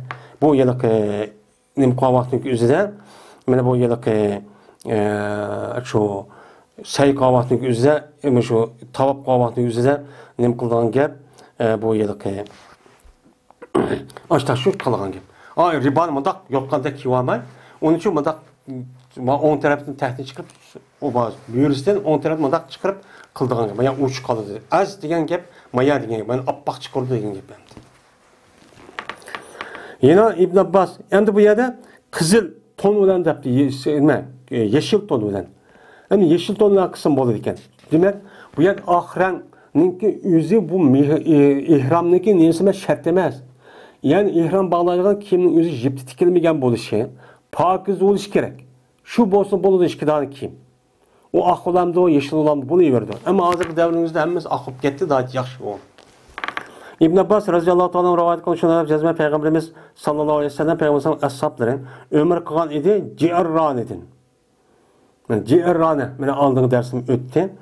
Bu yere nim kahvaltının üzerinde, yani bu yılki şu say kahvaltının üzerinde, şu tavap kahvaltının üzerinde nim kıldan gel, bu yılki açta şu kılgan gel. Riban madak yokkanda kivamay, onun için madak on taraftan tehdit çıkıp, o bazı büyürüsten on taraftan madak çıkarıp kıldan gel. Yani uç kalıdı. Az diyen gel, maya diyen gel. Yani appaq çıkardı diyen gel. Yine İbn Abbas, endi bu yerde kızıl ton olan depti, yeşil ton olan. Yani yeşil tonlar kısım olur iken. Demek bu yer ahireninki yüzü bu ihramniki niyesine şart emez. Yani ihram bağlayacağın kimin yüzü jipti tikilmegen buluşu, pakiz oluş gerek. Şu bolsun bolu da işkidanı kim? O ak olamdı, o yeşil olamdı, bunu verdi. Ama hazır devrimizde hemmimiz akıp gitti, daha yaxşı oldu. İbn Abbas radıyallahu anh'ın rivayet konuşanlar cezme Peygamberimiz sallallahu aleyhi ve sellem Peygamberimizin ashabları ömür kılan idi ci'erran edin. Yani ci'errane mene aldığın dersim ötti.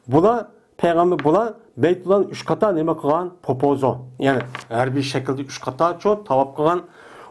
Bula Peygamber bula Beytullah'ın üç kata neme kılan popozo. Yani her bir şekilde üç kata çok tavap kılan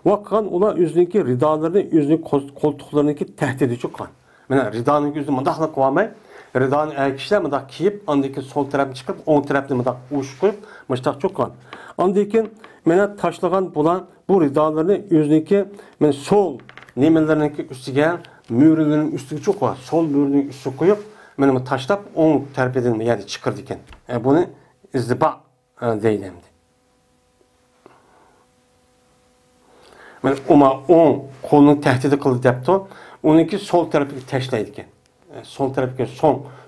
o kılan ola yüzündeki ridalarını, yüzündeki koltuklarındaki tehdidi çok kılan. Yani ridanın yüzünü mındakla kıvamay. Ridanın erkişler mıdak kiyip, andaki sol tarafını çıkıp, on tarafını mıdak uç koyup, mıdak çok kan. Andaki mene taşlagan bulan bu ridalarını yüzündeki sol nemelerindeki üstüge, mühürlerinin üstüge çok var. Sol mühürünün üstü koyup, mene taşlap, on tarafını yani çıkırdıken. Bunu izdiba deylemdi. Yani on kolunu tehdidi kıldı depti, onunki sol tarafını teşleydiken. Sol tarafı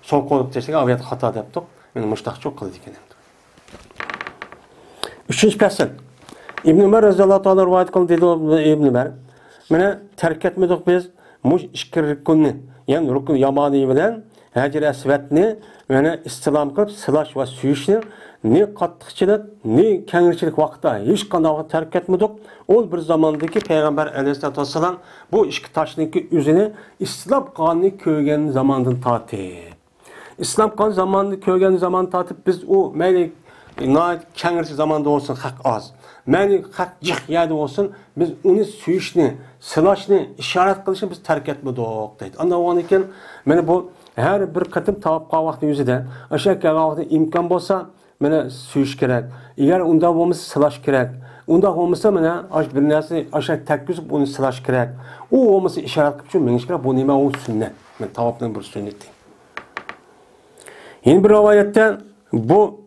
sol kolu teşekkür aviyat hata yaptık. Yani müştak çok kıldı dikenim. Üçüncü pesel. İbn Ömer radıyallahu anh rivayet kıldı dedi İbn Ömer. Mene terk etmedik biz muş işkir rükünni. Yani rükün yamani bilen Hacer Esvedni mene istilam kılıp sılaş ve süyüşni ne katlıkçılık ne kengirçilik vakta hiç kanavı terk etmedik. Ol bir zamandaki Peygamber aleyhissalatü vesselam bu işki taşındaki üzerine İslam kanunu köygenin zamanından tatip. İslam kan zamanını kögen zaman tatip biz o meyli kengirsi zamanda olsun hak az. Meyli hak cık yerde olsun biz onu suyuşni, silashni, işaret kılışını biz terk etmedik deydi. Anda o iken meni bu her bir katım tavap kavakti yüzüde aşağı kavakti imkan bolsa meni suyuş gerek. Eğer unda olmasa silash gerek. Unda olmasa meni bir narsa aşağı tekkizip onu silash gerek. O olmasa işaret kılışın meniş gerek. Bu nima o sünnet. Men tavapның bir sünneti. Yeni bir rivayette bu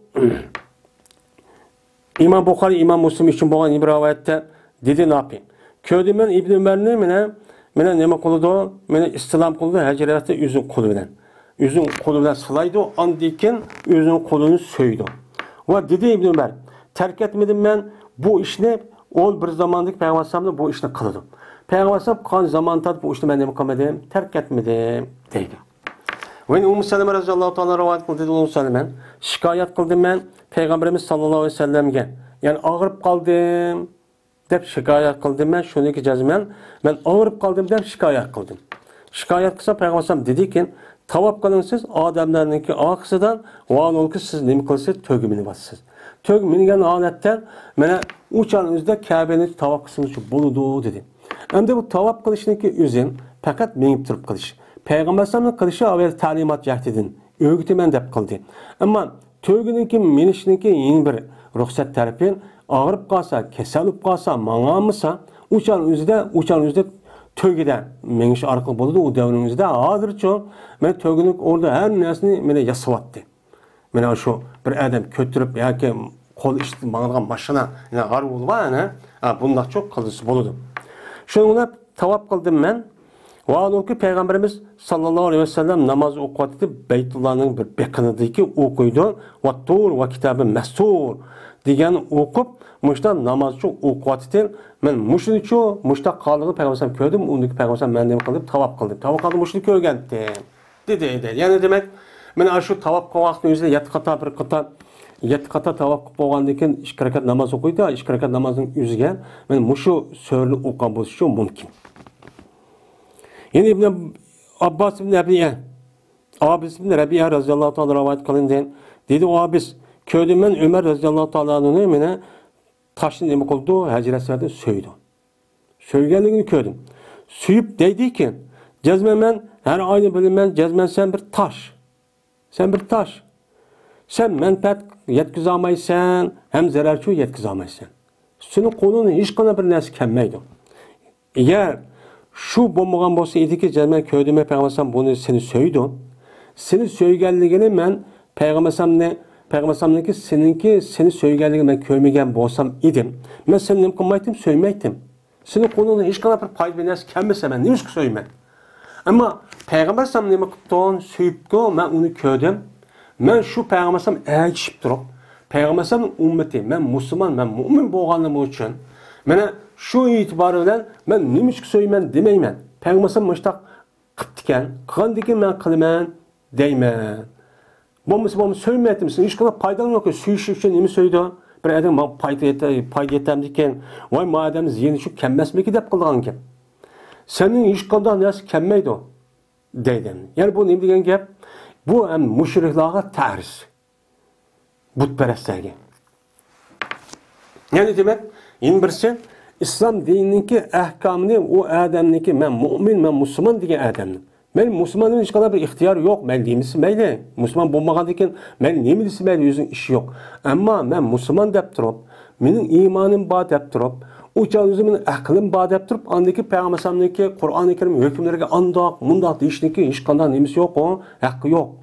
İmam Bukhari, İmam Müslim için bo'lgan bir rivayette dedi ne yapayım? Köydüm ben İbn Ömer'ni mene nima qildi? Mene istilam qildi hajratda o'zing qo'li bilan. O'zing qo'li bilan silaydi, andikin o'zing qo'lini so'ydi. Va dedi İbn Ömer, terk etmedim ben bu ishni, o bir zamandaki Peygamber bu ishni qildi. Peygamber kan zaman tat bu ishni men nima qilmadim, terk etmedim deydi. Ve Ummu Seleme radhiyallahu ta'ala rivayet qildi dedi Ummu Seleme, şikayet qildim men Peygamberimiz sallallahu aleyhi ve sellem'ge. Yani ağırıp kaldım deb şikayet kıldım ben. Şuniki cazmen ben ağırıp kaldım deb şikayet kıldım. Şikayet kısa Peygamber dedi ki tavap kılın siz adamlarınki ağısıdan vaal ol ki siz nemi kılsız tögümünü bassız. Tögümünün adetten mene uçağınızda Kabe'nin tavap kısmını buludu dedi. Hem de bu tavap kılışınki üzün fakat menip durup kılış. Peygamber sallallahu kılışı avvel talimat yahdedin. Öğütümen deb kıldı. Ama tögününki menişinki yeni bir ruhsat tarafı ağırıp kalsa, keselup kalsa, mağamısa uçan üzde tögüde meniş arkalı buludu o devrünüzde ağır çoğu men tögünük orada her nesini mene yasıvattı. Mene şu bir adam kötürüp ya ki kol işte bağlanan başına ağır oldu var ya bunda çok kalısı buludu. Şununla tavap kıldım ben. Vaadol ki Peygamberimiz sallallahu aleyhi ve sellem namaz okuatı Beytullah'ın bir bekanıdaki okuydu. Vattur ve kitabı mestur diyen okup muşta namaz çok okuatı men muşunu çoğu muşta kaldığı Peygamberimiz gördüm. Ondaki Peygamberimiz ben de kıldım tavap kıldım. Tavap kıldım muşunu görgendim. Dedi. Yani demek men şu tavap kılmakın üzerinde yet kata tavap kılgandan iki rekat namaz okuydu. İki rekat namazın üzerine men muşu sörlü okuyan bozucu mümkün. Yine İbn Abbas ibn Rabi'a, abisi ibn Rabi'a radıyallahu ta'ala rivayet kılındı. Dedi o abis, köydüm ben Ömer radıyallahu ta'ala'nın mene taşın nemi kıldı, hacirasıda söydü. Söygenliğini köydüm. Suyup deydi ki, cezmemen her aynı bilinmen cezmen sen bir taş. Sen bir taş. Sen menfaat yetkizameysen, hem zararçı yetkizameysen. Senin kolunu hiç kana bir nesi kemmeydi. Eğer şu bombagan bolsa idiki cezmen köydüme Peygamber bunu seni söydü. Seni söygenligini men Peygamber'ninki seni söygenligini men köymegen bolsam idim. Men seni nem kılmaydım, söymeydim. Senin kolunu hiç kana bir payda bir nesi kemmese ben neymiş ki söymem. Ama Peygamber nemi kıptığın söyüptü, men onu köydüm. Men şu Peygamber erişip durup, Peygamber'nin ümmeti, men Müslüman, men mümin bolganlığım için, mene şu itibarıyla ben neymiş ki söyleymen demeymen. Peygamber müştak kıptıken, kıgandikin men kılımen deymen. Bomba söylemeyettim misin? Hiç kadar paydan yok ki suyuşu için neymi söyledi? Bir adam payda yetem diken, vay madem ziyeni şu kemmez mi ki dep kıldıgan ki? Senin hiç kadar neyse kemmeydi o deyden. Yani bu neyim degen gep? Bu hem müşriklığa tahriz. Butperestlerge. Yani demek, yine birisi İslam dinindeki ahkamını o adamniki men mümin, men Müslüman diye adamın. Men Müslümanın hiç kadar bir ihtiyar yok. Men demisi meyli. Müslüman bulmagan diken men nemisi meyli yüzün işi yok. Ama men Müslüman dep durup, menin imanım ba dep durup, uçan yüzümün akılım ba dep durup, andaki Peygamber'ninki Kur'an-ı Kerim hükümlerine andak, mundak deyişniki hiç kadar nemisi yok o, hakkı yok.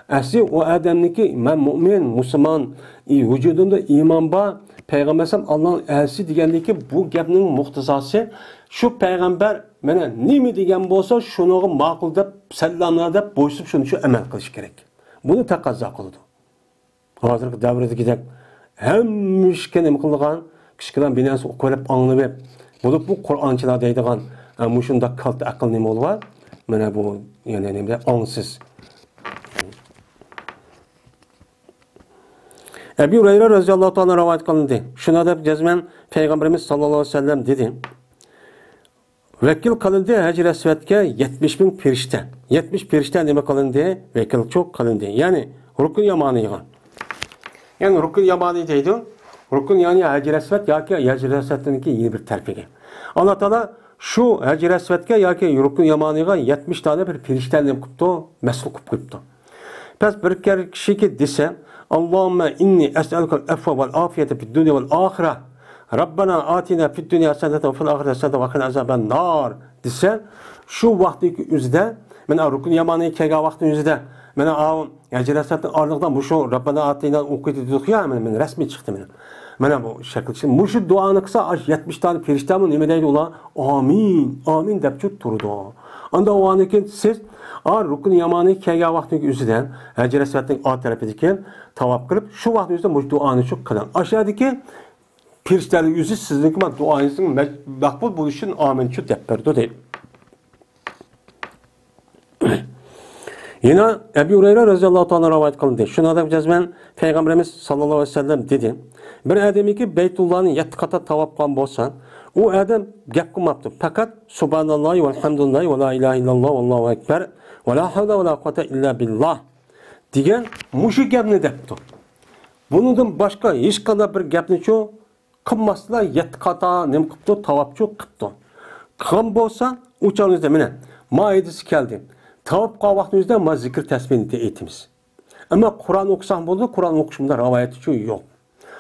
Asli o adamniki men mümin, Müslüman, vücudunda iman ba, Peygamber Allah'ın elçisi degandiki bu gapning muhtazası şu peygamber mene nemi degan bolsa şunu ma'qul deb sallamlar deb bo'ysup shuni shu amal qilish kerak. Buni taqozo qildi. Hozirgi davrdagidek hammishga nima qilgan kichkina binasi ko'rib anglab bo'lib bu Qur'onchilar deydigan mushunda kalta aql nima bo'lib mana bu yana nima angsiz. Ebu Hureyre radıyallahu ta'ala rivayet kılındı. Şuna da cezmen Peygamberimiz sallallahu aleyhi ve sellem dedi. Vekil kılındı Hac-ı Esved'e 70.000 perişte. 70 perişte nima kılındı? Vekil çok kılındı. Yani Rukun Yamani'ye. Yani Rukun Yamani deydi. Rukun yani Hac-ı Esved yoki Hac-ı Esved'ninki yeni bir terpiga. Allah Taala şu Hac-ı Esved'e yoki Rukun Yamani'ye 70 tane bir perişte nima qilibdi? Mas'ul qilib qo'yibdi. Pes bir kişi dese Allahümme inni es'alukel afwa vel afiyete fid dunya vel ahire. Rabbana atina fid dunya haseneten ve fil ahireti haseneten ve qina azaben nar dese şu vaqtdagi o'zida mana Rukun Yamaniga kelgan vaqtning o'zida mana Hac-ı Esved'ning orliqdan bu şu Rabbana atina o'qiydi dedik ya men rasmiy chiqdi men. Mana bu şekilde. Muşu duanı kısa 70 tane periştemı nime deydi ular? Amin. Amin deb çok turdu. Anda o anıkin siz Rukun Yamani kelgan vaqtning o'zidan Hac-ı Esved'ning o tarafidagi tavaf qilib shu vaqt o'zida mush duani çok qiling. Aşağıdaki periştening o'zi sizningki duoyingizning maqbul bo'lishi uchun amin chu deb berdi deydi. Yine Ebu Hureyre radıyallahu ta'ala rivayet kılındı. Şuna da cezmen Peygamberimiz sallallahu aleyhi ve sellem dedi. Bir adamı ki Beytullah'ın 7 kata tavaf kılan bolsan, o adam gap qilmabdi. Fakat subhanallah ve elhamdülillah ve la ilahe illallah ve allahu ekber ve la havle ve la kuvvete illa billah degan mushu gapni debdi. Bundan başka hech qanday bir gapni chu qilmasdan 7 kata nim qilibdi, tavaf chu qilibdi. Qilgan bo'lsa, o'chanizda mana Maidasi keldi. Tavaf qilgan vaqtimizda ma zikr tasbihni aytamiz. Ama Kur'an okusak bo'ldi, Kur'an o'qishimda rivoyati chu yo'q.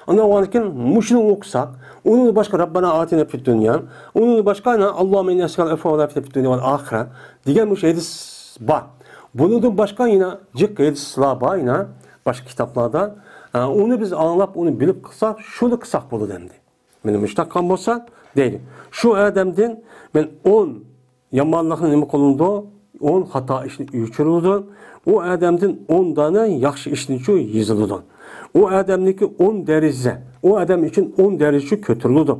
Ondan sonra muşunu okusak, onun başka Rabbana atina fid dunya, onun başka Allahümme inni es'aluke afwa ve afiyete fid dunya vel ahire diyen bu hadis var. Bunun başka yine cık hadisler var yine başka kitaplarda. Onu biz anlap, onu bilip kılsak, şunu kılsak bolu demdi. Benim müştakkan olsa değil. Şu adamdan ben 10 yamanlıkın nimi kolunda 10 hata işini üçürüldü. O adamdan 10 tane yaxşı işini şu yazıldı. O adamniki 10 derece. O adam için 10 derece kötürüldü.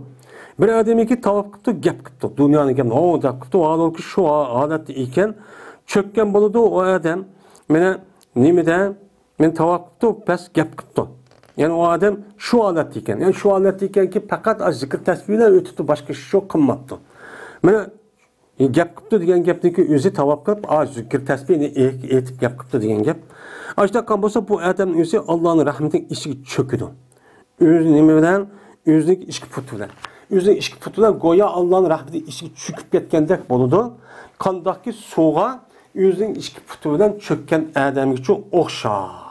Bir adamniki tavaf kıptı, gap kıptı. Dünyanın gapını o da kıptı. O adam ki şu adet iken çökken buludu o adam. Mene nimede men tavaf kıptı, pes gap kıptı. Yani o adam şu adet iken. Yani şu adet iken ki fakat az zikir tesbihle ötüdü. Başka şey kılmadı. Mene gap kıptı diyen gapniki özü tavaf kılıp az zikir tesbihini etip gap kıptı diyen gap. Açtıkkan bolsa bu adamın özü Allah'ın rahmetinin işi çöküdü. Özü nimeden? Özünün işki putudan. Özünün işki putudan goya Allah'ın rahmetinin işi çöküp getkendek boludu. Kandaki soğuğa özünün işki putudan çökken adamın için oxşar.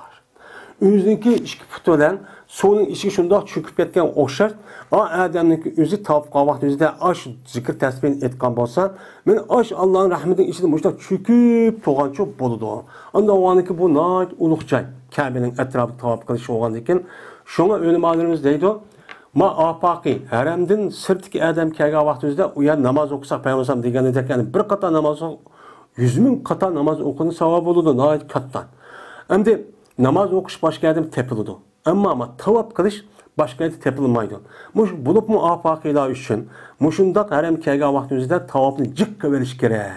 Özününki işki putudan soğunun işi şunda çöküp getken oxşar. O adamın özü tavafqa vaxt özüde aş zikir tesbihini etkan bolsa, men aş Allah'ın rahmetinin işi muşta çöküp toğançı boludu. Anda o anki bu nayt uluqcay. Kabe'nin etrafı tavaf kılışı olğandan keyin şoňa öňümalarymyz diýdi. Ma afaqi haremdin sirtiki adam kelgan vaxt özüde uya namaz okusak paýgamber degendek yani bir qata namaz 100.000 qata namaz okuny sawab boludu nayt kattan. Endi namaz okuş başka adam tepildi. Ama tavaf kılış başka yerde tepilmaydı. Muş bulup mu afakiler üçün muşundak harem kelgan vaqtimizda tavafni jiqqa veriş gerek.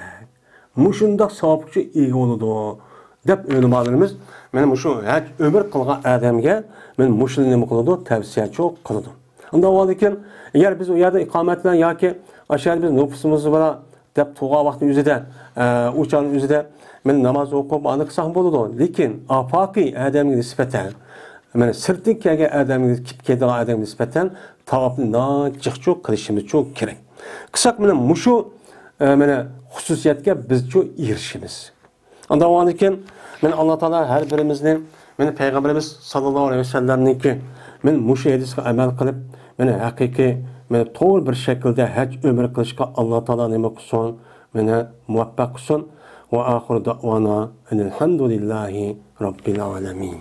Muşundak savabçı iyi oludu. Dep öňümalarymyz men muşu hiç ömür kılgan adamga men muşunu nima kılıdı tavsiye çok kılıdı. Onda olarken eğer biz o yerde ikametlen yoki aşağıda biz nüfusumuz var dep tuğa vaqti özüde uçanın özüde men namaz okup anıqsaq boludu. Lekin afaki adamga nispeten men sirtlik kelgan adamga kelgan adamga nispeten tavafni najiq qilishimiz çok kerak. Qısak men muşu men xususiyatga biz çok erişimiz. Onda olarken men Allah Taala her birimizni men Peygamberimiz sallallahu aleyhi ve sellem'ninki men muşu hadisga amal qilib men haqiqiy men to'g'ri bir şekilde hac ömür qilishga Allah Taala nima qilsin, meni muvaffaq qilsin. Ve ahiru da'vana enelhamdülillahi rabbil alamin.